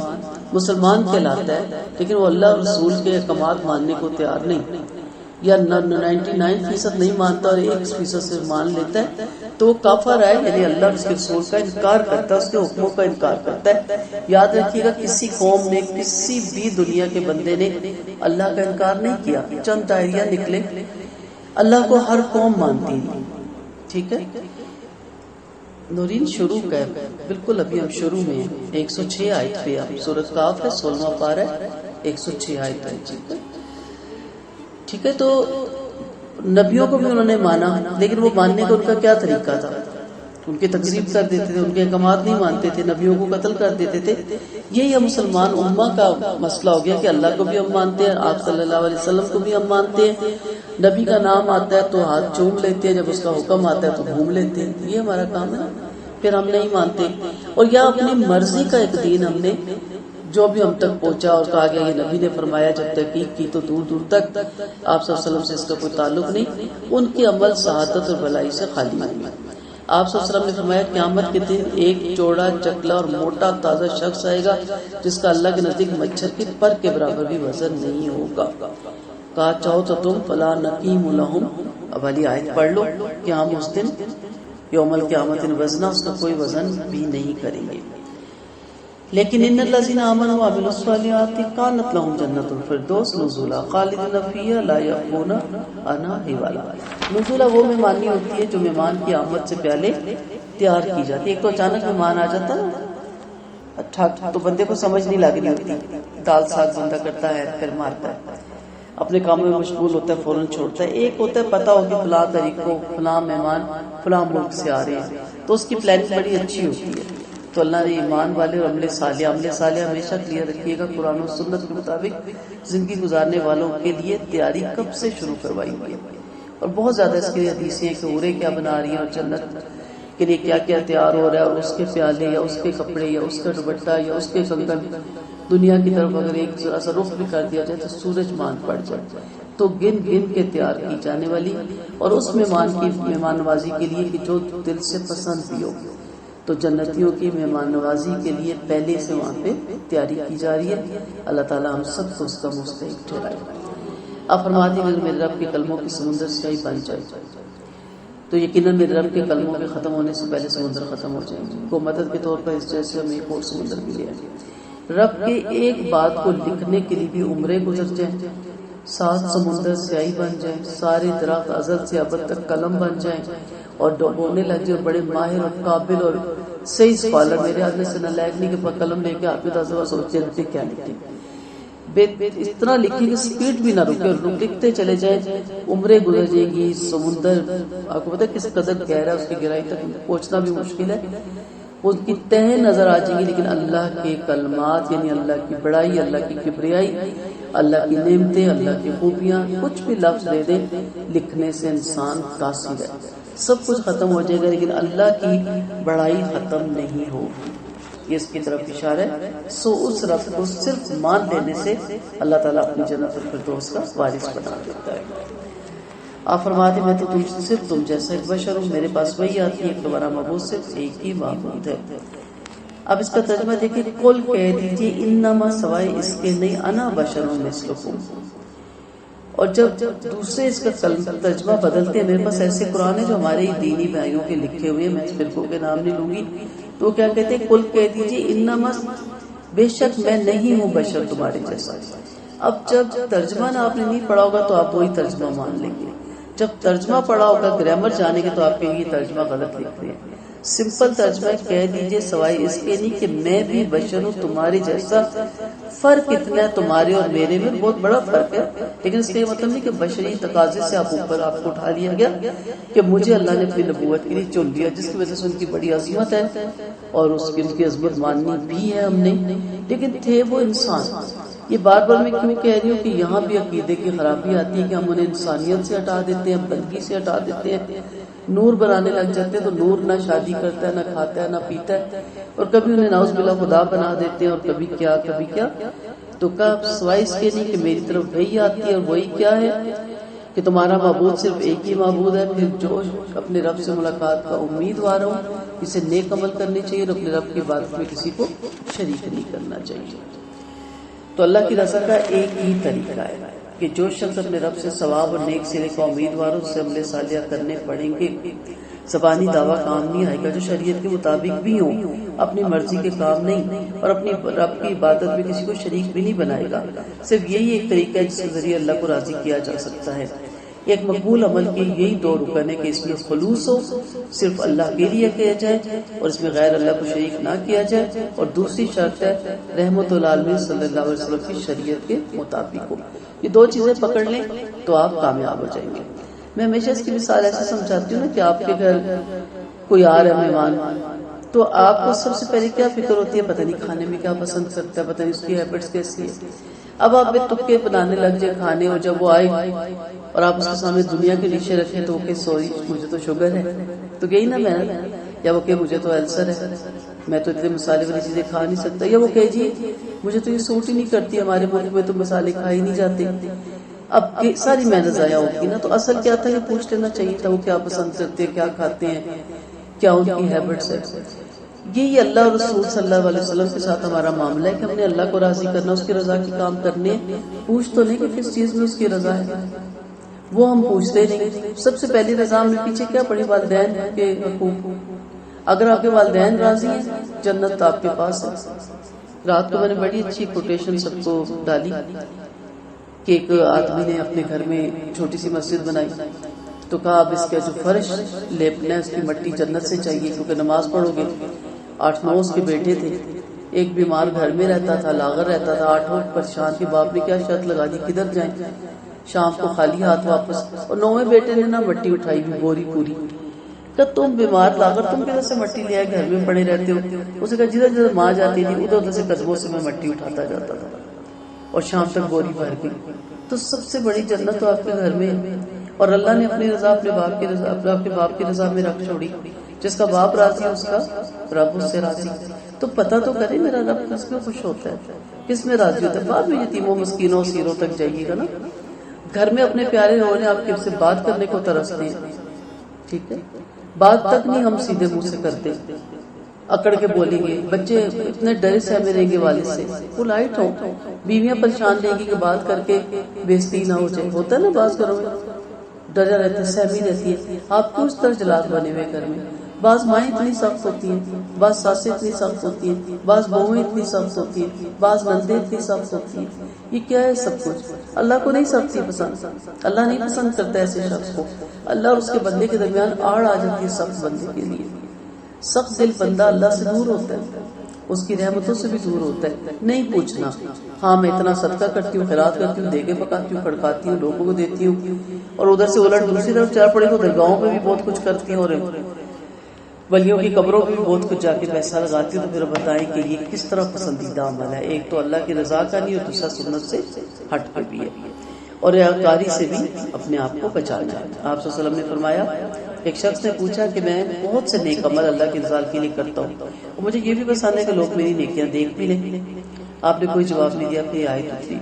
مسلمان کہلاتا ہے لیکن وہ اللہ رسول کے احکامات ماننے کو تیار نہیں، یا 99% نہیں مانتا اور 1% سے مان لیتا ہے تو وہ کافر ہے، یعنی اللہ اور اس کے رسول کا انکار کرتا ہے، اس کے حکموں کا انکار کرتا ہے۔ یاد رکھیے گا کسی قوم نے، کسی بھی دنیا کے بندے نے اللہ کا انکار نہیں کیا، چند دائریاں نکلے، اللہ کو ہر قوم مانتی ہے، ٹھیک ہے۔ نورین شروع کا ہے، بالکل ابھی ہم شروع میں ہیں، 106 آیت پہ، اب سورۃ کاف ہے، 16واں پارہ ہے، 106 آیت ہے، ٹھیک ہے۔ تو نبیوں کو بھی انہوں نے مانا، لیکن وہ ماننے کا ان کا کیا طریقہ تھا؟ ان کی تکذیب کر دیتے تھے، ان کے احکامات نہیں مانتے تھے، نبیوں کو قتل کر دیتے تھے۔ یہ مسلمان امہ کا مسئلہ ہو گیا کہ اللہ کو بھی ہم مانتے ہیں، آپ صلی اللہ علیہ وسلم کو بھی ہم مانتے ہیں، نبی کا نام آتا ہے تو ہاتھ چوم لیتے ہیں، جب اس کا حکم آتا ہے تو گھوم لیتے ہیں، یہ ہمارا کام ہے، پھر ہم نہیں مانتے۔ اور یا اپنی مرضی کا ایک دین ہم نے جو بھی ہم تک پہنچا اور کہا گیا یہ نبی نے فرمایا، جب تحقیق کی تو دور دور تک آپ صلی اللہ علیہ وسلم سے اس کا کوئی تعلق نہیں، ان کے عمل سعادت اور بھلائی سے خالی نہیں۔ آپ صلی اللہ علیہ وسلم نے فرمایا قیامت کے دن ایک چوڑا چکلا اور موٹا تازہ شخص آئے گا جس کا اللہ کے نزدیک مچھر کی پر کے برابر بھی وزن نہیں ہوگا۔ کہا چاہو تو تم فلا نقیم لہم، اب والی آیت پڑھ لو کہ ہم اس دن یوم القیامت وزنا، اس کا کوئی وزن بھی نہیں کریں گے۔ لیکن ان الذین آمنوا وعملوا الصالحات کانت لهم جنۃ الفردوس نزلا خالدین فیہا لا یبغون عنہا حولا۔ نزلا وہ مہمانی ہوتی ہے جو مہمان کی آمد سے پہلے تیار کی جاتی ہے۔ ایک تو اچانک مہمان آ جاتا ہے اچھا تو بندے کو سمجھ نہیں لگنی ہوتی، دال ساگ بندہ کرتا ہے پھر مارتا ہے، اپنے کاموں میں مشغول ہوتا ہے، فوراً چھوڑتا ہے۔ ایک ہوتا ہے پتہ ہو کہ فلاں تاریخ کو فلاں مہمان فلاں ملک سے آ رہے ہیں تو اس کی پلاننگ بڑی اچھی ہوتی ہے۔ تو اللہ نے ایمان والے اور عمل صالح ہمیشہ کلیئر رکھیے گا، قرآن و سنت کے مطابق زندگی گزارنے والوں کے لیے تیاری کب سے شروع کروائی ہوئی ہے، اور بہت زیادہ اس کی حدیثیں ہیں کہ عورتیں کیا بنا رہی ہیں اور جنت کے لیے کیا کیا تیار ہو رہا ہے، اور اس کے پیالے یا اس کے کپڑے یا اس کا دوپٹہ یا اس کے کنگن، دنیا کی طرف اگر ایک ذرا سا رخ بھی کر دیا جائے تو سورج مان پڑ جائے، تو گن گن کے تیار کی جانے والی اور اس مہمان کی مہمان نوازی کے لیے کہ جو دل سے پسند بھی ہو، تو جنتیوں کی مہمان نوازی کے لیے پہلے سے وہاں پہ تیاری کی جا رہی ہے۔ اللہ تعالیٰ ہم سب کو اس کا مستحق ٹھہرائے۔ آپ فرماتے ہیں میرے رب کے کلموں کی سمندر سیاہی بن جائے تو یقیناً میرے رب کے کلموں کے ختم ہونے سے پہلے سمندر ختم ہو جائیں گے، کو مدد کے طور پر اس جیسے ہم ایک اور سمندر بھی لے آئیں، رب کے ایک بات کو لکھنے کے لیے بھی عمریں گزر جائیں، 7 سمندر سیاہی بن جائیں، سارے درخت ازل سے ابد تک قلم بن جائیں اور ڈبونے لگ جائے، بڑے ماہر اور قابل اور صحیح اسکالر میرے آدمی سے نالائق نہیں کہ قلم لے کے آپ کے دس سوچتے رہتے کیا لکھیں، اتنا لکھیں کہ سپیڈ بھی نہ رکے اور لکھتے چلے جائیں، عمریں گزر جائیں گی، سمندر آپ کو پتا کس قدر گہرا ہے، اس کی گہرائی تک پہنچنا بھی مشکل ہے، ان کی تہیں نظر آ جائیں گی، لیکن اللہ کے کلمات یعنی اللہ کی بڑائی، اللہ کی کبریائی، اللہ کی نعمتیں، اللہ کی خوبیاں، کچھ بھی لفظ دے دے لکھنے سے انسان قاصر ہے، سب کچھ ختم ہو جائے گا لیکن اللہ کی بڑائی ختم نہیں ہوگی، یہ اس کی طرف اشارہ ہے۔ سو اس رب کو صرف مان لینے سے اللہ تعالیٰ اپنی جنت الفردوس کا وارث بنا دیتا ہے۔ آپ فرماتے میں تو صرف تم جیسا ایک بشر ہوں، میرے پاس وہی آتی ہے، تمہارا معبود صرف ایک ہی معبود ہے۔ اب اس کا ترجمہ دیکھیں، قل کہہ دیجئے انما سوائے اس کے نہیں انا بشر مثلکم، اور جب دوسرے اس کا ترجمہ بدلتے ہیں، میرے پاس ایسے قرآن ہے جو ہمارے دینی بھائیوں کے لکھے ہوئے، میں اس فرقوں کے نام نہیں لوں گی، تو کیا کہتے ہیں، قل کہہ دیجئے انما بے شک میں نہیں ہوں بشر تمہارے جیسا۔ اب جب ترجمہ نہ آپ نے نہیں پڑھا ہوگا تو آپ وہی ترجمہ مان لیں گے، جب ترجمہ پڑھا ہوگا گرامر جانیں گے تو آپ کے یہ ترجمہ غلط لکھ رہے ہیں۔ سمپل ترجمہ کہہ دیجئے سوائے اس کے نہیں کہ میں بھی بشر ہوں تمہارے جیسا، فرق اتنا ہے تمہارے اور میرے میں، بہت بڑا فرق ہے، لیکن اس کا یہ مطلب نہیں کہ بشری تقاضے سے آپ اوپر آپ کو اٹھا لیا گیا کہ مجھے اللہ نے اپنی نبوت کے لیے چن لیا، جس کی وجہ سے ان کی بڑی عظمت ہے اور ان کی عظمت ماننی بھی ہے ہم نے، لیکن تھے وہ انسان۔ یہ بار بار میں کیوں کہہ رہی ہوں کہ یہاں بھی عقیدے کی خرابی آتی ہے کہ ہم انہیں انسانیت سے ہٹا دیتے ہیں، بندگی سے ہٹا دیتے ہیں، نور بنانے لگ جاتے ہیں، تو نور نہ شادی کرتا ہے، نہ کھاتا ہے، نہ پیتا ہے، اور کبھی انہیں نعوذ باللہ خدا بنا دیتے ہیں، اور کبھی کیا کبھی کیا۔ تو کہا سوائے اس کے نہیں کہ میری طرف وہی آتی ہے، اور وہی کیا ہے کہ تمہارا معبود صرف ایک ہی معبود ہے۔ پھر جو اپنے رب سے ملاقات کا امیدوار ہوں اسے نیک عمل کرنے چاہیے اور اپنے رب کی عبادت میں کسی کو شریک نہیں کرنا چاہیے۔ تو اللہ کی رضا کا ایک ہی طریقہ ہے کہ جو شخص اپنے رب سے ثواب اور نیک سرے کا امیدوار اس سے عمل صالحہ کرنے پڑیں گے. زبانی دعویٰ کام نہیں آئے گا. جو شریعت کے مطابق بھی ہوں، اپنی مرضی کے کام نہیں، اور اپنی رب کی عبادت میں کسی کو شریک بھی نہیں بنائے گا. صرف یہی ایک طریقہ ہے جس کے ذریعے اللہ کو راضی کیا جا سکتا ہے. ایک مقبول عمل کے یہی دو رکن ہے کہ اس میں خلوص ہو، صرف اللہ کے لیے کیا جائے اور اس میں غیر اللہ کو شریک نہ کیا جائے، اور دوسری شرط ہے رحمت العالمین صلی اللہ علیہ وسلم کی شریعت کے مطابق ہو. یہ دو چیزیں پکڑ لیں تو آپ کامیاب ہو جائیں گے. میں ہمیشہ اس کی مثال ایسے سمجھاتی ہوں نا کہ آپ کے گھر کوئی آ رہا ہے مہمان، تو آپ کو سب سے پہلے کیا فکر ہوتی ہے؟ پتہ نہیں کھانے میں کیا پسند کرتا ہے، پتہ نہیں اس کی ہیبٹس کیسی ہے. اب آپ تکے بنانے لگ جائے کھانے، اور جب وہ آئے اور آپ اس کے سامنے دنیا کے ڈشیں رکھیں تو وہ کہ سوری مجھے تو شوگر ہے، تو گئی نا محنت. یا وہ کہ مجھے تو السر ہے، میں تو اتنے مسالے والی چیزیں کھا نہیں سکتا. یا وہ کہ جی مجھے تو یہ سوٹ ہی نہیں کرتی، ہمارے ملک میں تو مسالے کھائے نہیں جاتے. اب ساری محنت ضائع ہوگی نا. تو اصل کیا تھا کہ پوچھ لینا چاہیے تھا وہ کیا پسند کرتے ہیں، کیا کھاتے ہیں، کیا ان کی ہیبٹس ہے. یہی اللہ اور رسول صلی اللہ علیہ وسلم کے ساتھ ہمارا معاملہ ہے کہ ہم نے اللہ کو راضی کرنا، اس کی رضا کے کام کرنے. پوچھ تو نہیں کہ کس چیز میں اس کی رضا ہے، وہ ہم پوچھتے نہیں. سب سے پہلی رضا میں پیچھے کیا پڑی؟ والدین کے حقوق. اگر آپ کے والدین راضی ہیں جنت آپ کے پاس ہے. رات کو میں نے بڑی اچھی کوٹیشن سب کو ڈالی کہ ایک آدمی نے اپنے گھر میں چھوٹی سی مسجد بنائی، تو کہا اب اس کا جو فرش لیپنا ہے اس کی مٹی جنت سے چاہیے، کیونکہ نماز پڑھو گے. 8-9 اس کے بیٹے تھے، ایک بیمار گھر میں رہتا تھا، لاغر رہتا تھا. 8 پریشان کے باپ نے کیا شرط لگا دی کدھر جائیں، شام کو خالی ہاتھ واپس. اور 9ویں بیٹے نے نا مٹی اٹھائی بھی بوری پوری. کہ تم بیمار لاغر تم کدھر سے مٹی لے آئے، گھر میں پڑے رہتے ہو. اسے کہا جدھر جدھر ماں جاتی تھی ادھر ادھر سے قدموں سے میں مٹی اٹھاتا جاتا تھا اور شام تک بوری بھر گئی. تو سب سے بڑی جنت تو آپ کے گھر میں ہے. اور اللہ نے اپنی رضا اپنے باپ کی رضا آپ کے باپ کی رضا میں رکھ چھوڑی. جس کا باپ راضی ہے اس کا رب اس سے راضی. تو پتہ تو کرے میرا رب کس میں خوش ہوتا ہے، کس میں راضی ہوتا ہے. بعد میں یتیموں مسکینوں سیروں تک جائیے گا نا. گھر میں اپنے پیارے ہونے آپ کے سے بات کرنے کو ترستے ہیں، ٹھیک ہے، بات تک نہیں ہم سیدھے منہ سے کرتے، اکڑ کے بولیں گے. بچے اتنے ڈرے سہمے رہیں گے والد سے، پولائٹ ہو. بیویاں پریشان رہیں گی کہ بات کر کے بےزتی نہ ہو جائے. ہوتا ہے نا بعض گھروں میں ڈرا رہتا ہے، سہمی رہتی ہے. آپ کیوں اس طرح جلاد بنے ہوئے گھر میں؟ بعض مائیں اتنی سخت ہوتی ہیں، بعض ساسیں اتنی سخت ہوتی ہیں، بعض بہویں اتنی سخت ہوتی ہیں، بعض نندیں اتنی سخت ہوتی ہیں. یہ کیا ہے سب کچھ؟ اللہ کو نہیں سختی پسند. اللہ نہیں پسند کرتا ایسے شخص کو. اللہ اور اس کے بندے کے درمیان آڑ آ جاتی ہے سخت بندے کے لیے. سخت دل بندہ اللہ سے دور ہوتا ہے، اس کی رحمتوں سے بھی دور ہوتا ہے. نہیں پوچھنا، ہاں میں اتنا صدقہ کرتی ہوں، خیرات کرتی ہوں، دیگیں پکاتی ہوں، کھڑکاتی ہوں، لوگوں کو دیتی ہوں، اور ادھر سے الٹ دوسری طرف چل پڑے تو درگاہوں پہ بھی بہت کچھ کرتی ہوں اور ولیوں کی قبروں پہ بھی بہت کچھ جا کے پیسہ لگاتی ہوں. تو پھر بتائیں کہ یہ کس طرح پسندیدہ عمل ہے؟ ایک تو اللہ کی رضا کا نہیں اور دوسرا سنت سے ہٹ کے بھی ہے، اور ریاکاری سے بھی اپنے آپ کو بچانا ہے. آپ صلی اللہ علیہ وسلم نے فرمایا، ایک شخص نے پوچھا کہ میں بہت سے نیک عمل اللہ کی رضا کے لیے کرتا ہوں اور مجھے یہ بھی پسند ہے کہ لوگ میری نیکیاں دیکھ بھی لیں. آپ نے کوئی جواب نہیں دیا. کہ آئے تو تھی،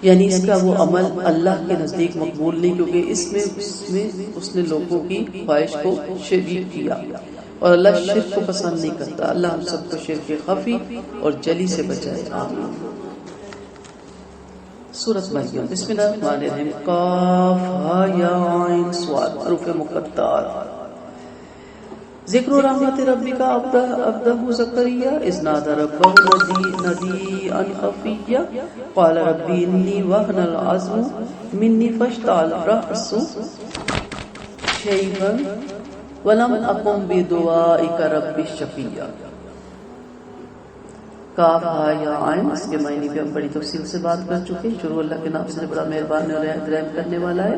یعنی اس کا وہ عمل اللہ کے نزدیک مقبول نہیں، کیونکہ اس میں اس نے لوگوں کی خواہش کو شریک کیا، اور اللہ شرک کو پسند نہیں کرتا. اللہ ہم سب کو شرک خفی اور جلی سے بچائے، آمین. سورۃ مریم. بسم اللہ الرحمن الرحیم. قاف ہا یا عین صاد، حروف مقطعات. ذکر رحمت ربک عبدہ زکریا اذ نادى ربہ ندیئا خفیا قال رب انی وہن العظم منی فاشتعل الرأس شیبا ولم اکن بدعائک رب شقیا. کاف ہا یا عین، اس کے معنی پہ ہم بڑی تفصیل سے بات کر چکے. شروع اللہ کے نام سے بڑا مہربان اور رحم کرنے والا ہے.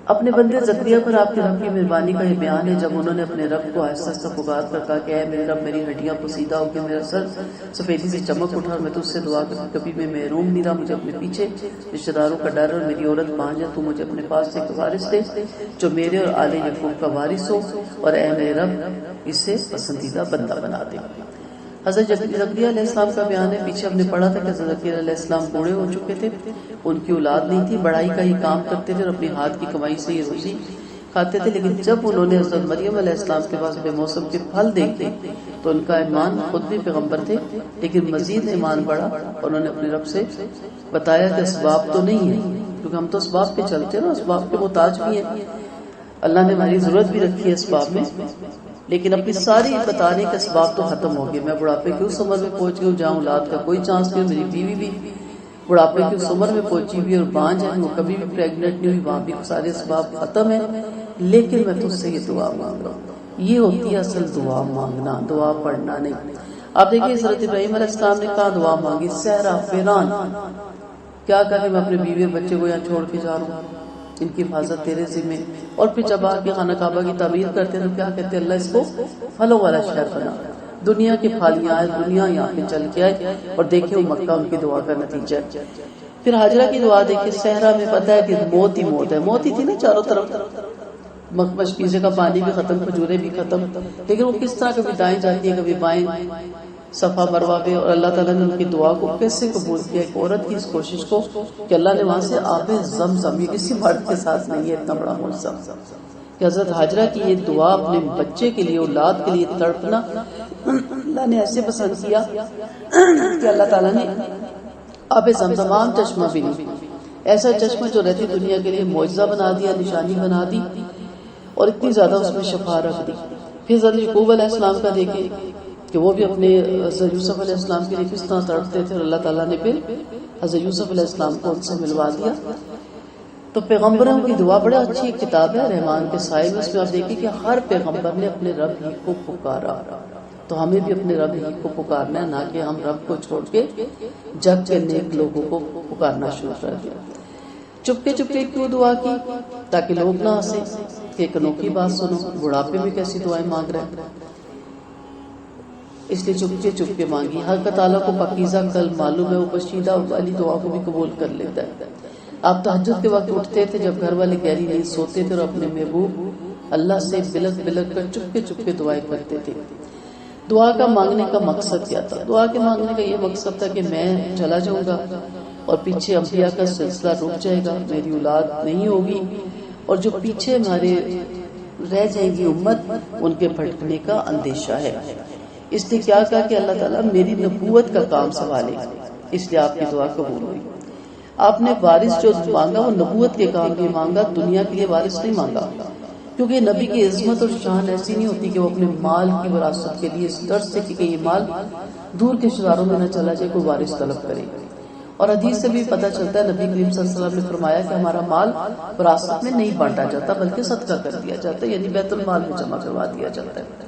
اپنے بندے زکریا پر آپ کے رب کی مہربانی کا یہ بیان ہے جب انہوں نے اپنے رب کو آہستہ آہستہ پکار کر کہا کہ اے میرے رب، میری ہڈیاں پوسیدہ ہو کے میرا سر سفیدی سے چمک اٹھا، اور میں تجھ سے دعا کر کبھی میں محروم نہیں رہا. مجھے اپنے پیچھے رشتہ داروں کا ڈر اور میری عورت بانجھ ہے. تو مجھے اپنے پاس سے ایک وارث دے جو میرے اور آل یعقوب کا وارث ہو، اور اے میرے رب اسے پسندیدہ بندہ بنا دے. حضرت زکریا علیہ السلام کا بیان ہے. پیچھے ہم نے پڑھا تھا کہ حضرت زکریا علیہ السلام بوڑھے ہو چکے تھے، ان کی اولاد نہیں تھی، بڑائی کا ہی کام کرتے تھے اور اپنی ہاتھ کی کمائی سے ہی روزی کھاتے تھے. لیکن جب انہوں نے حضرت مریم علیہ السلام کے پاس بے موسم کے پھل دیکھے تو ان کا ایمان، خود بھی پیغمبر تھے لیکن مزید ایمان بڑھا، اور انہوں نے اپنے رب سے بتایا کہ اسباب تو نہیں ہے، کیونکہ ہم تو اسباب پہ چلتے ہیں نا، اسباب کے محتاج بھی ہیں، اللہ نے ہماری ضرورت بھی رکھی ہے اسباب میں، لیکن اپنی ساری بتانے کے اسباب تو ختم ہو گئے۔ میں بڑھاپے کی اس عمر میں پہنچ گئی ہوں جہاں اولاد کا کوئی چانس نہیں، میری بیوی بھی بڑھاپے کی اس عمر میں پہنچی ہوئی اور بانجھ ہے، وہ کبھی بھی پریگننٹ نہیں ہوئی، وہاں بھی سارے اسباب ختم ہیں، لیکن میں تجھ سے یہ دعا مانگ رہا ہوں۔ یہ ہوتی ہے اصل دعا مانگنا، دعا پڑھنا نہیں۔ آپ دیکھیں حضرت ابراہیم علیہ السلام نے کہاں دعا مانگی؟ صحرا، ویران، کیا کہا کہ میں اپنے بیوی اور بچے کو یہاں چھوڑ کے جا رہا ہوں، ان کی حفاظت تیرے ذمہ۔ اور پھر جب آ کے خانہ کعبہ کی تعمیر کرتے ہیں تو کیا کہتے ہیں؟ اللہ اس کو پھلوں والا شہر بنا، دنیا کی پھالیاں آئے، دنیا یہاں پہ چل کے آئے، اور دیکھیں وہ مکہ ان کی دعا کا نتیجہ ہے۔ پھر ہاجرہ کی دعا دیکھیں، صحرا میں پتہ ہے کہ موت ہی موت ہے، موت ہی تھی نا چاروں طرف، مشکیزے کا پانی بھی ختم، کھجورے بھی ختم، لیکن وہ کس طرح کبھی دائیں جاتی ہے کبھی بائیں، صفا مروہ پہ، اور اللہ تعالیٰ نے ان کی دعا کو کیسے قبول کیا؟ ایک عورت کی اس کوشش کو کہ اللہ نے وہاں سے آب زمزم، یہ کسی مرد کے ساتھ نہیں ہے اتنا بڑا معجزہ، کہ حضرت ہاجرہ کی یہ دعا اپنے بچے کے لیے، اولاد کے لیے تڑپنا اللہ نے ایسے پسند کیا کہ اللہ تعالیٰ نے آب زمزم، عام چشمہ بھی نہیں، ایسا چشمہ جو رہتی دنیا کے لیے معجزہ بنا دیا، نشانی بنا دی، اور اتنی زیادہ اس میں شفا رکھ دی۔ پھر حضرت یعقوب علیہ السلام کا دیکھیں کہ وہ بھی اپنے حضرت یوسف علیہ السلام کے لیے کس طرح تڑپتے تھے، اور اللہ تعالیٰ نے پھر حضرت یوسف علیہ السلام کو ان سے ملوا دیا۔ تو پیغمبروں کی دعا بڑی اچھی کتاب ہے رحمان کے سائے میں، اس میں آپ دیکھیں کہ ہر پیغمبر نے اپنے رب ہی کو پکارا، تو ہمیں بھی اپنے رب ہی کو پکارنا ہے، نہ کہ ہم رب کو چھوڑ کے جگ کے نیک لوگوں کو پکارنا شروع کر دیا۔ چپکے چپکے کیوں دعا کی؟ تاکہ لوگ نہ ہنسیں کہ ایک انوکھی بات سنو، بڑھاپے میں کیسی دعائیں مانگ رہے ہیں، اس لیے چپکے چپکے مانگی۔ حق تعالیٰ کو پاکیزہ قلب معلوم ہے، وہ کشیدہ والی دعا کو بھی قبول کر لیتا ہے۔ آپ تہجد کے وقت اٹھتے تھے جب گھر والے گہری نیند سوتے تھے، اور اپنے محبوب اللہ سے بلک بلک کر چپکے چپکے دعائیں کرتے تھے۔ دعا کا مانگنے کا مقصد کیا تھا؟ دعا کے مانگنے کا یہ مقصد تھا کہ میں چلا جاؤں گا اور پیچھے انبیاء کا سلسلہ رک جائے گا، میری اولاد نہیں ہوگی، اور جو پیچھے ہمارے رہ جائے گی امت، ان کے بھٹکنے کا اندیشہ ہے۔ اس لیے کیا کہا کہ اللہ تعالیٰ میری نبوت کا کام سنبھالے، اس لیے آپ کی دعا قبول ہوئی۔ آپ نے وارث جو مانگا وہ نبوت کے کام لیے مانگا، دنیا کے لیے وارث نہیں مانگا، کیونکہ نبی کی عظمت اور شان ایسی نہیں ہوتی کہ وہ اپنے مال کی وراثت کے لیے اس ڈر سے کہ یہ مال دور کے شزاروں میں نہ چلا جائے کوئی وارث طلب کرے۔ اور حدیث سے بھی پتہ چلتا ہے نبی کریم صلی اللہ علیہ وسلم نے فرمایا کہ ہمارا مال وراثت میں نہیں بانٹا جاتا بلکہ صدقہ کر دیا جاتا ہے، یعنی بیت المال میں جمع کروا دیا جاتا ہے۔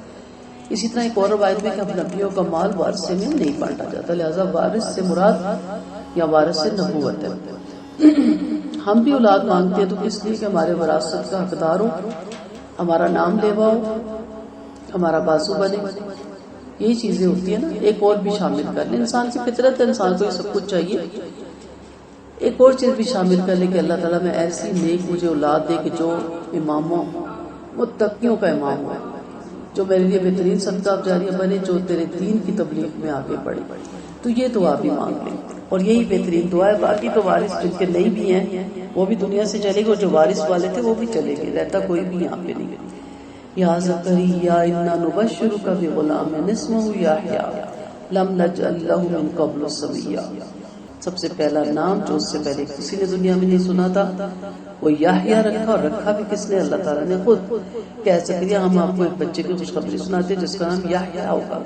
اسی طرح ایک اور روایت میں کہ نبیوں کا مال وارثے میں نہیں بانٹا جاتا، لہذا وارث سے مراد یا وارث سے نبوت ہے۔ ہم بھی اولاد مانگتے ہیں تو اس لیے کہ ہمارے وراثت کا حقدار ہو، ہمارا نام لیوا ہو، ہمارا بازو بنے، یہی چیزیں ہوتی ہیں نا۔ ایک اور بھی شامل کر لیں، انسان کی فطرت ہے، انسان کو یہ سب کچھ چاہیے۔ ایک اور چیز بھی شامل کر لیں کہ اللہ تعالیٰ میں ایسی نیک مجھے اولاد دے کہ جو اماموں متقیوں کا امام ہو، جو میرے لیے بہترین صدقہ جاریہ بنے، جو تیرے دین کی تبلیغ میں آگے بڑھے۔ تو یہ دعا بھی مانگ لیں، اور یہی بہترین دعا ہے۔ باقی تو وارث جن کے نہیں بھی ہیں وہ بھی دنیا سے چلے گئے، جو وارث والے تھے وہ بھی چلے گئے، رہتا کوئی بھی یہاں پہ نہیں۔ یا زکریا انا نبشرک بغلام اسمہ یحییٰ لم نجعل لہ من قبل سمیا۔ سب سے پہلا نام جو اس سے پہلے کسی نے دنیا میں نہیں سنا تھا وہ یحییٰ رکھا، اور رکھا بھی کس نے؟ اللہ تعالیٰ نے خود۔ کہ زکریا ہم آپ کو ایک بچے کی خوشخبری سناتے جس کا نام یحییٰ ہوگا،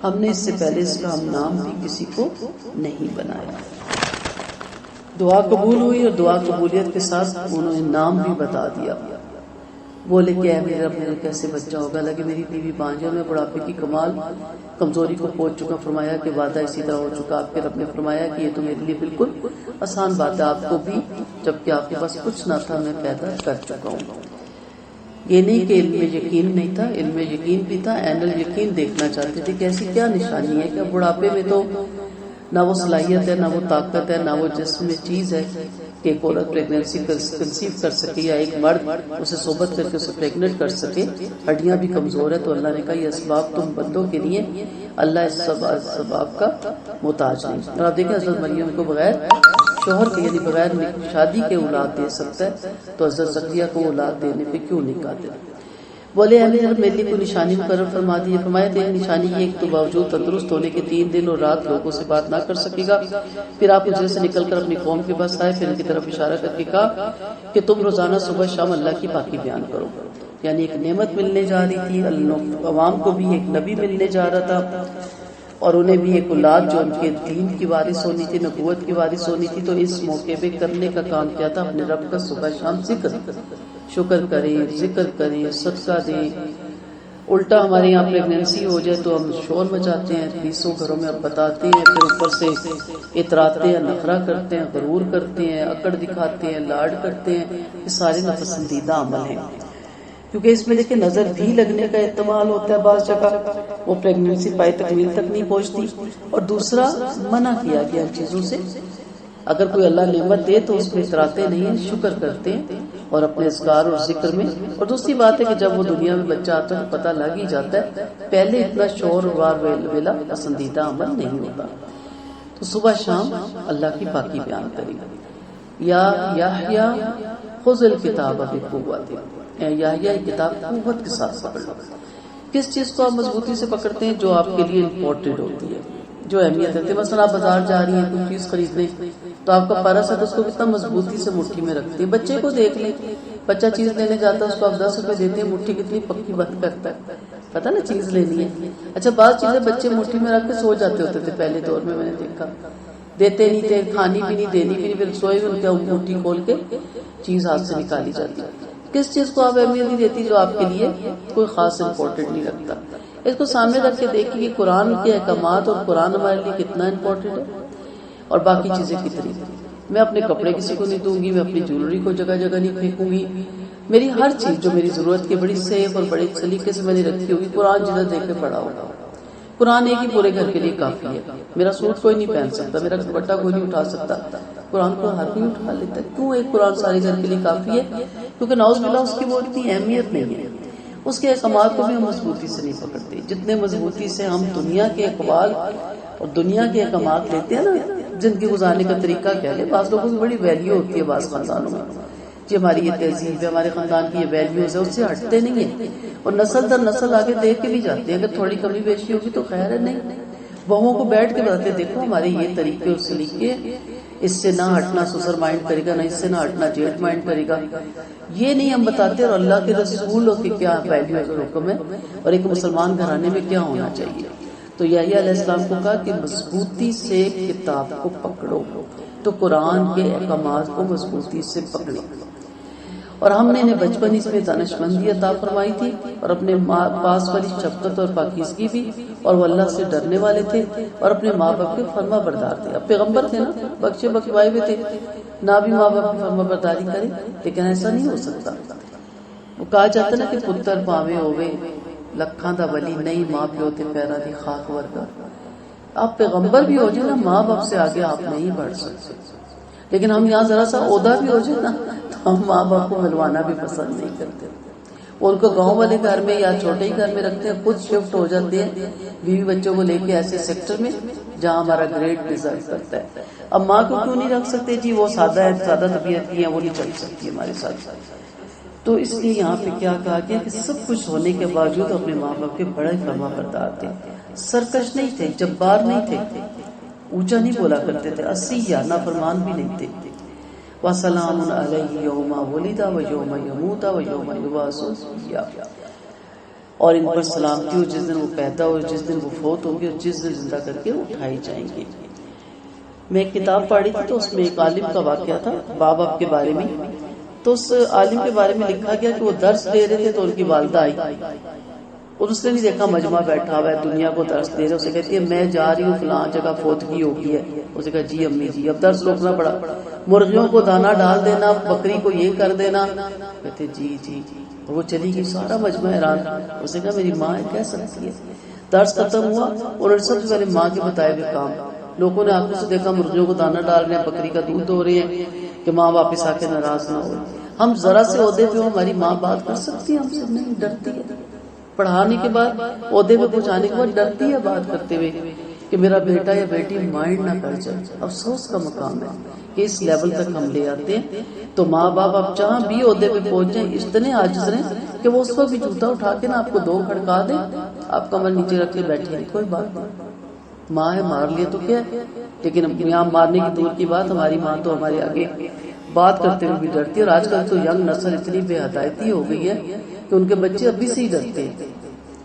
ہم نے اس سے پہلے اس کا ہم نام بھی کسی کو نہیں بنایا۔ دعا قبول ہوئی، اور دعا قبولیت کے ساتھ انہوں نے نام بھی بتا دیا۔ بولے کہ اے میرے رب میرے کیسے بچہ ہوگا، لگے میری بیوی بانجھ ہے، میں بڑھاپے کی کمال کمزوری کو پہنچ چکا۔ فرمایا کہ وعدہ اسی طرح ہو چکا۔ آپ کے رب نے فرمایا کہ یہ تو میرے لیے بالکل آسان بات ہے، آپ کو بھی جبکہ آپ کے پاس کچھ نہ تھا میں پیدا کر چکا ہوں۔ یہ نہیں کہ علم یقین نہیں تھا، علم یقین بھی تھا، عین الیقین دیکھنا چاہتے تھے کہ ایسی کیا نشانی ہے کہ بڑھاپے میں تو نہ وہ صلاحیت ہے، نہ وہ طاقت ہے، نہ وہ جسم میں چیز ہے کہ ایک عورت پریگننسی کنسیو کر سکے یا ایک مرد اسے صحبت کر کے اسے پریگننٹ کر سکے، ہڈیاں بھی کمزور ہے۔ تو اللہ نے کہا یہ اسباب تم بندوں کے لیے، اللہ اس اسباب کا محتاج نہیں۔ اور آپ دیکھیں حضرت مریم کو بغیر شوہر کے یعنی بغیر شادی کے اولاد دے سکتا ہے، تو حضرت زکریا کو اولاد دینے پہ کیوں نہیں قادر؟ بولے امیر میرے لیے کوئی نشانی مقرر فرما دی. فرمایا تیری نشانی یہ ایک تو باوجود تندرست ہونے کے 3 دن اور رات لوگوں سے بات نہ کر سکے گا. پھر آپ حجرے سے نکل کر اپنی قوم کے پاس آئے. پھر ان کی طرف اشارہ کر کے کہا کہ تم روزانہ صبح شام اللہ کی پاکی بیان کرو. یعنی ایک نعمت ملنے جا رہی تھی, عوام کو بھی ایک نبی ملنے جا رہا تھا اور انہیں بھی ایک اولاد جو ان کے دین کی وارث ہونی تھی, نبوت کی وارث ہونی تھی. تو اس موقع پہ کرنے کا کام کیا تھا, اپنے رب کا صبح شام ذکر, شکر کریں, ذکر کریں, صدقہ دیں. الٹا ہمارے یہاں پریگنینسی ہو جائے تو ہم شور مچاتے ہیں, 20 گھروں میں اب بتاتے ہیں, پھر اوپر سے اتراتے ہیں, نخرہ کرتے ہیں, غرور کرتے ہیں, اکڑ دکھاتے ہیں, لاڈ کرتے ہیں. یہ سارے ناپسندیدہ عمل ہیں, کیونکہ اس میں دیکھیں نظر بھی لگنے کا احتمال ہوتا ہے. بعض جگہ وہ پریگنینسی پائے تکمیل تک نہیں پہنچتی. اور دوسرا منع کیا گیا ان چیزوں سے. اگر کوئی اللہ نعمت دے تو اس میں اتراتے نہیں ہیں, شکر کرتے ہیں اور اپنے اذکار اور ذکر میں. اور دوسری بات ہے کہ جب وہ دنیا میں بچہ آتا ہے تو پتہ لگ ہی جاتا ہے, پہلے اتنا شور وار ویلا پسندیدہ عمل نہیں ہوتا. تو صبح شام اللہ کی پاکی بیان کریں. یا یحییٰ خذ الکتاب بقوۃ, یحییٰ کتاب قوت کے ساتھ پکڑ لو. کس چیز کو آپ مضبوطی سے پکڑتے ہیں؟ جو آپ کے لیے امپورٹنٹ ہوتی ہے, جو اہمیت رکھتی ہے. مثلا آپ بازار جا رہی ہیں کوئی چیز خریدنے, تو آپ کا پرس ہے تو اس کو کتنا مضبوطی سے مٹھی میں رکھتی ہے. بچے کو دیکھ لیں, بچہ چیز لینے جاتا ہے, اس کو آپ 10 روپے دیتے ہیں, مٹھی کتنی پکی بند کرتا ہے, پتہ نا چیز لینی ہے. اچھا بعض چیزیں بچے مٹھی میں رکھ کے سو جاتے ہوتے تھے پہلے دور میں نے دیکھا, دیتے نہیں تھے, کھانی بھی نہیں, دینی بھی نہیں, پھر سوئے ان کے مٹھی کھول کے چیز ہاتھ سے نکالی جاتی. کس چیز کو آپ اہمیت نہیں دیتی جو آپ کے لیے کوئی خاص امپورٹنٹ نہیں رکھتا. اس کو سامنے رکھ کے دیکھیں کہ قرآن کے احکامات اور قرآن ہمارے لیے کتنا امپورٹنٹ ہے اور باقی چیزیں کتنی. میں اپنے کپڑے کسی کو نہیں دوں گی, میں اپنی جیولری کو جگہ جگہ نہیں پھینکوں گی. میری ہر چیز جو میری ضرورت کی بڑی سیف اور بڑے سلیقے سے میں نے رکھی ہوگی. قرآن جدھر دیکھ کے پڑھا ہوگا. قرآن ایک ہی پورے گھر کے لیے کافی ہے. میرا سوٹ کوئی نہیں پہن سکتا, میرا دوپٹہ کوئی نہیں اٹھا سکتا, قرآن کو ہر کوئی اٹھا لیتا ہے. کیوں ایک قرآن سارے گھر کے لیے کافی ہے؟ کیونکہ نعوذ باللہ اس کی وہ اتنی اہمیت نہیں ہے. اس کے احکامات کو بھی ہم مضبوطی سے نہیں پکڑتے. جتنے مضبوطی سے ہم دنیا کے اقوال اور دنیا کے احکامات لیتے ہیں نا, زندگی گزارنے کا طریقہ کیا ہے. بعض لوگوں کی بڑی ویلیو ہوتی ہے بعض خاندانوں میں, جی ہماری یہ تہذیب ہے, ہمارے خاندان کی یہ ویلیوز ہے, اس سے ہٹتے نہیں ہیں اور نسل در نسل آگے دیکھ کے بھی جاتے ہیں. اگر تھوڑی کمی بیشی ہوگی تو خیر ہے, نہیں بہووں کو بیٹھ کے بتاتے دیکھو ہمارے یہ طریقے اور سلیقے, اس سے نہ ہٹنا سسر مائنڈ کرے گا, نہ اس سے نہ ہٹنا جیٹ مائنڈ کرے گا. یہ نہیں ہم بتاتے. اور اللہ کے رسول کے کیا ویلیوز اور حکم ہے اور ایک مسلمان گھرانے میں کیا ہونا چاہیے. تو یحییٰ علیہ السلام کو کہا کہ مضبوطی سے کتاب کو پکڑو, تو قرآن کے احکامات کو مضبوطی سے پکڑو. اور ہم نے انہیں بچپن اس میں دانشمندی عطا فرمائی تھی اور اپنے پاس والی شفقت اور پاکیزگی بھی, اور وہ اللہ سے ڈرنے والے تھے اور اپنے ماں باپ کے فرما بردار تھے. اب پیغمبر تھے نا, بخشے بخشوائے ہوئے تھے, نہ بھی ماں باپ کی فرما برداری کرے, لیکن ایسا نہیں ہو سکتا. وہ کہا جاتا نا کہ پتر پاوے ہوئے لکھاں دا ولی, نہیں ماں پیو تے پیرا دی خاک ورگا. آپ پیغمبر بھی ہو جائے نا, ماں باپ سے آگے آپ نہیں بڑھ سکتے. لیکن ہم یہاں ذرا سا عہدہ بھی ہو جائے نا تو ہم ماں باپ کو ملوانا بھی پسند نہیں کرتے. ان کو گاؤں والے گھر میں یا چھوٹے ہی گھر میں رکھتے ہیں, خود شفٹ ہو جاتے ہیں بیوی بچوں کو لے کے ایسے سیکٹر میں جہاں ہمارا گریڈ ڈیزرو کرتا ہے. اب ماں کو کیوں نہیں رکھ سکتے؟ جی وہ سادہ ہے, سادہ طبیعت کی ہے, وہ نہیں چل سکتی ہمارے ساتھ. تو اس لیے یہاں پہ کیا کہا گیا کہ سب کچھ ہونے کے باوجود اپنے ماں باپ کے بڑے فرما بردار تھے. سرکش نہیں تھے, جبار نہیں تھے, اونچا نہیں بولا کرتے تھے, عصیہ نافرمان بھی نہیں تھے. وَسَلَامٌ عَلَيْهِ يَوْمَ وُلِدَ وَيَوْمَ يَمُوتَ وَيَوْمَ يُبْعَثُ حَيًّا. اور ان پر سلامتی ہو جس دن وہ پیدا ہو, جس دن وہ فوت ہوں گے, اور جس دن زندہ کر کے اٹھائی جائیں گے. میں ایک کتاب پڑھی تھی تو اس میں ایک عالم کا واقعہ تھا ماں باپ کے بارے میں. تو اس عالم کے بارے میں لکھا گیا کہ وہ درس دے رہے تھے تو ان کی والدہ آئی اور اس نے نہیں دیکھا مجمع بیٹھا ہوا ہے, دنیا کو درس دے رہے. اسے کہتی ہے میں جا رہی ہوں فلاں جگہ فوتگی ہو گئی ہے. اسے کہا جی امی جی. اب درس روکنا پڑا, مرغیوں کو دانا ڈال دینا, بکری کو یہ کر دینا. کہتے جی جی جی. وہ چلی گئی, سارا مجمع حیران. اسے کہا میری ماں کہہ سکتی ہے. درس ختم ہوا اور سب سے پہلے ماں کے بتائے ہوئے کام. لوگوں نے آنکھوں سے دیکھا مرغیوں کو دانا ڈال رہے ہیں, بکری کا دودھ دھو رہے ہیں کہ ماں واپس آ کے ناراض نہ ہو. ہم ذرا سے عہدے پہ ہماری ماں بات کر سکتی ہے, ہم سے نہیں, ڈرتی ہے. پڑھانے کے بعد عہدے پہ پہنچانے کے بعد ڈرتی ہے بات کرتے ہوئے. کہ میرا بیٹا یا بیٹی مائنڈ نہ کر جائے. افسوس کا مقام ہے کہ اس لیول تک ہم لے آتے ہیں. تو ماں باپ آپ جہاں بھی عہدے پہ پہنچ جائیں اتنے عاجز رہیں کہ وہ اس کو بھی جوتا اٹھا کے نا آپ کو 2 کھڑکا دیں, آپ کمر نیچے رکھ کے بیٹھے ہیں, کوئی بات نہیں, ماں ہے مار لیے تو کیا ہے. لیکن یہاں مارنے کی دور کی بات, ہماری ماں تو ہمارے آگے بات کرتے ہوئے بھی ڈرتی ہے. اور آج کل تو ینگ نسل اتنی بے حیاتی ہو گئی ہے کہ ان کے بچے ابھی سے ہی ڈرتے ہیں.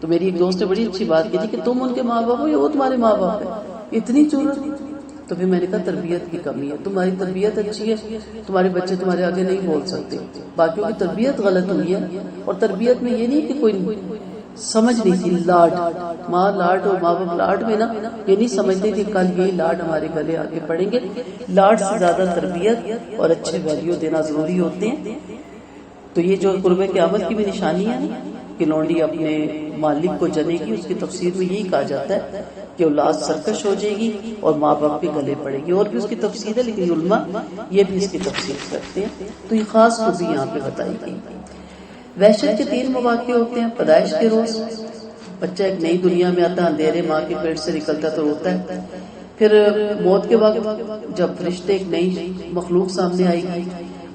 تو میری ایک دوست نے بڑی اچھی بات کی تھی کہ تم ان کے ماں باپ ہو یا وہ تمہارے ماں باپ ہے, اتنی ضرورت. تو پھر میں نے کہا تربیت کی کمی ہے, تمہاری تربیت اچھی ہے, تمہارے بچے تمہارے آگے نہیں بول سکتے, باقیوں کی تربیت غلط ہوئی ہے. اور تربیت میں یہ نہیں کہ کوئی سمجھ نہیں تھی, لاڈ, ماں لاڈ اور ماں باپ لاڈ میں نا یہ نہیں سمجھتے کہ کل یہ لاڈ ہمارے گلے آگے پڑیں گے. لاڈ سے زیادہ تربیت اور اچھے ویلیو دینا ضروری ہوتے ہیں. تو یہ جو قرب قیامت کی بھی نشانی ہے کہ لونڈی اپنے مالک کو جنے گی, اس کی تفسیر میں یہی کہا جاتا ہے کہ اولاد سرکش ہو جائے گی اور ماں باپ کے گلے پڑے گی. اور بھی اس کی تفسیر ہے لیکن علماء یہ بھی اس کی تفسیر کرتے ہیں. تو یہ خاص خوبی یہاں پہ بتائی گئی. وحشت کے 3 مواقع ہوتے ہیں. پیدائش کے روز بچہ ایک نئی دنیا میں آتا ہے, اندھیرے ماں کے پیٹ سے نکلتا تو روتا ہے. پھر موت کے وقت جب فرشتے ایک نئی مخلوق سامنے آئے گی.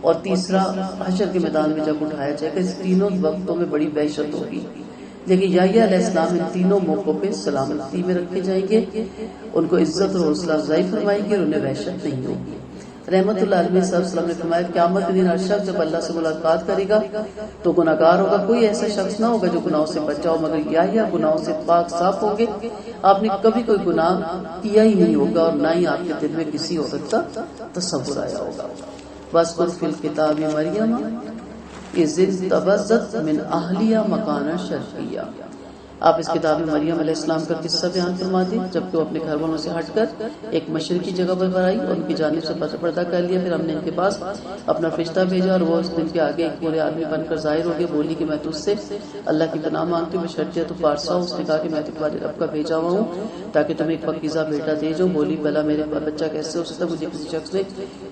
اور تیسرا حشر کے میدان میں جب اٹھایا جائے گا. اس تینوں وقتوں میں بڑی وحشت ہوگی. لیکن یحییٰ علیہ السلام ان تینوں موقعوں پہ سلامتی میں رکھے جائیں گے, ان کو عزت اور حوصلہ افزائی فرمائیں گے اور انہیں وحشت نہیں ہوگی. رحمت اللہ علیہ صلی اللہ علیہ وسلم نے فرمایا قیامت کے دن ہر شخص جب اللہ سے ملاقات کرے گا تو گناہگار ہوگا. کوئی ایسا شخص نہ ہوگا جو گناہوں سے بچا ہو, مگر یحییٰ گناہوں سے پاک صاف ہوں گے. آپ نے کبھی کوئی گناہ کیا ہی نہیں ہوگا اور نہ ہی آپ کے دل میں کسی عورت کا تصور آیا ہوگا. بس قل فی الکتاب مریم اذ انتبذت من اہلیہ مکانا شرقیہ. آپ اس کتاب میں مریم علیہ السلام کا قصہ بیان فرما دیں جبکہ وہ اپنے گھر والوں سے ہٹ کر ایک مشرقی جگہ پر آئی اور ان کی جانب سے پردہ کر لیا. پھر ہم نے ان کے پاس اپنا فرشتہ بھیجا اور وہ اس دن کے آگے ایک پورے آدمی بن کر ظاہر ہو گیا. بولی کہ میں تجھ سے اللہ کی پناہ مانگتی ہوں, بشرطیہ تو فارسا ہو. اس نے کہا کہ میں تمہارے رب کا بھیجا ہوا ہوں تاکہ تمہیں ایک پاکیزہ بیٹا دے جو. بولی بھلا میرے بچہ کیسے ہو سکتا, مجھے کسی شخص نے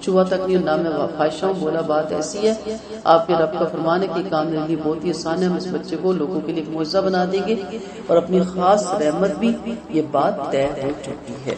چھوا تک نہیں, نہ میں فاحشہ ہوں. بولا بات ایسی ہے, آپ کے رب کا فرمان ہے کہ کام میرے لیے بہت ہی آسان ہے, ہم اس بچے کو لوگوں کے لیے ایک معجزہ بنا دیں گے اور اپنی خاص رحمت بھی. یہ بات طے ہو چکی ہے.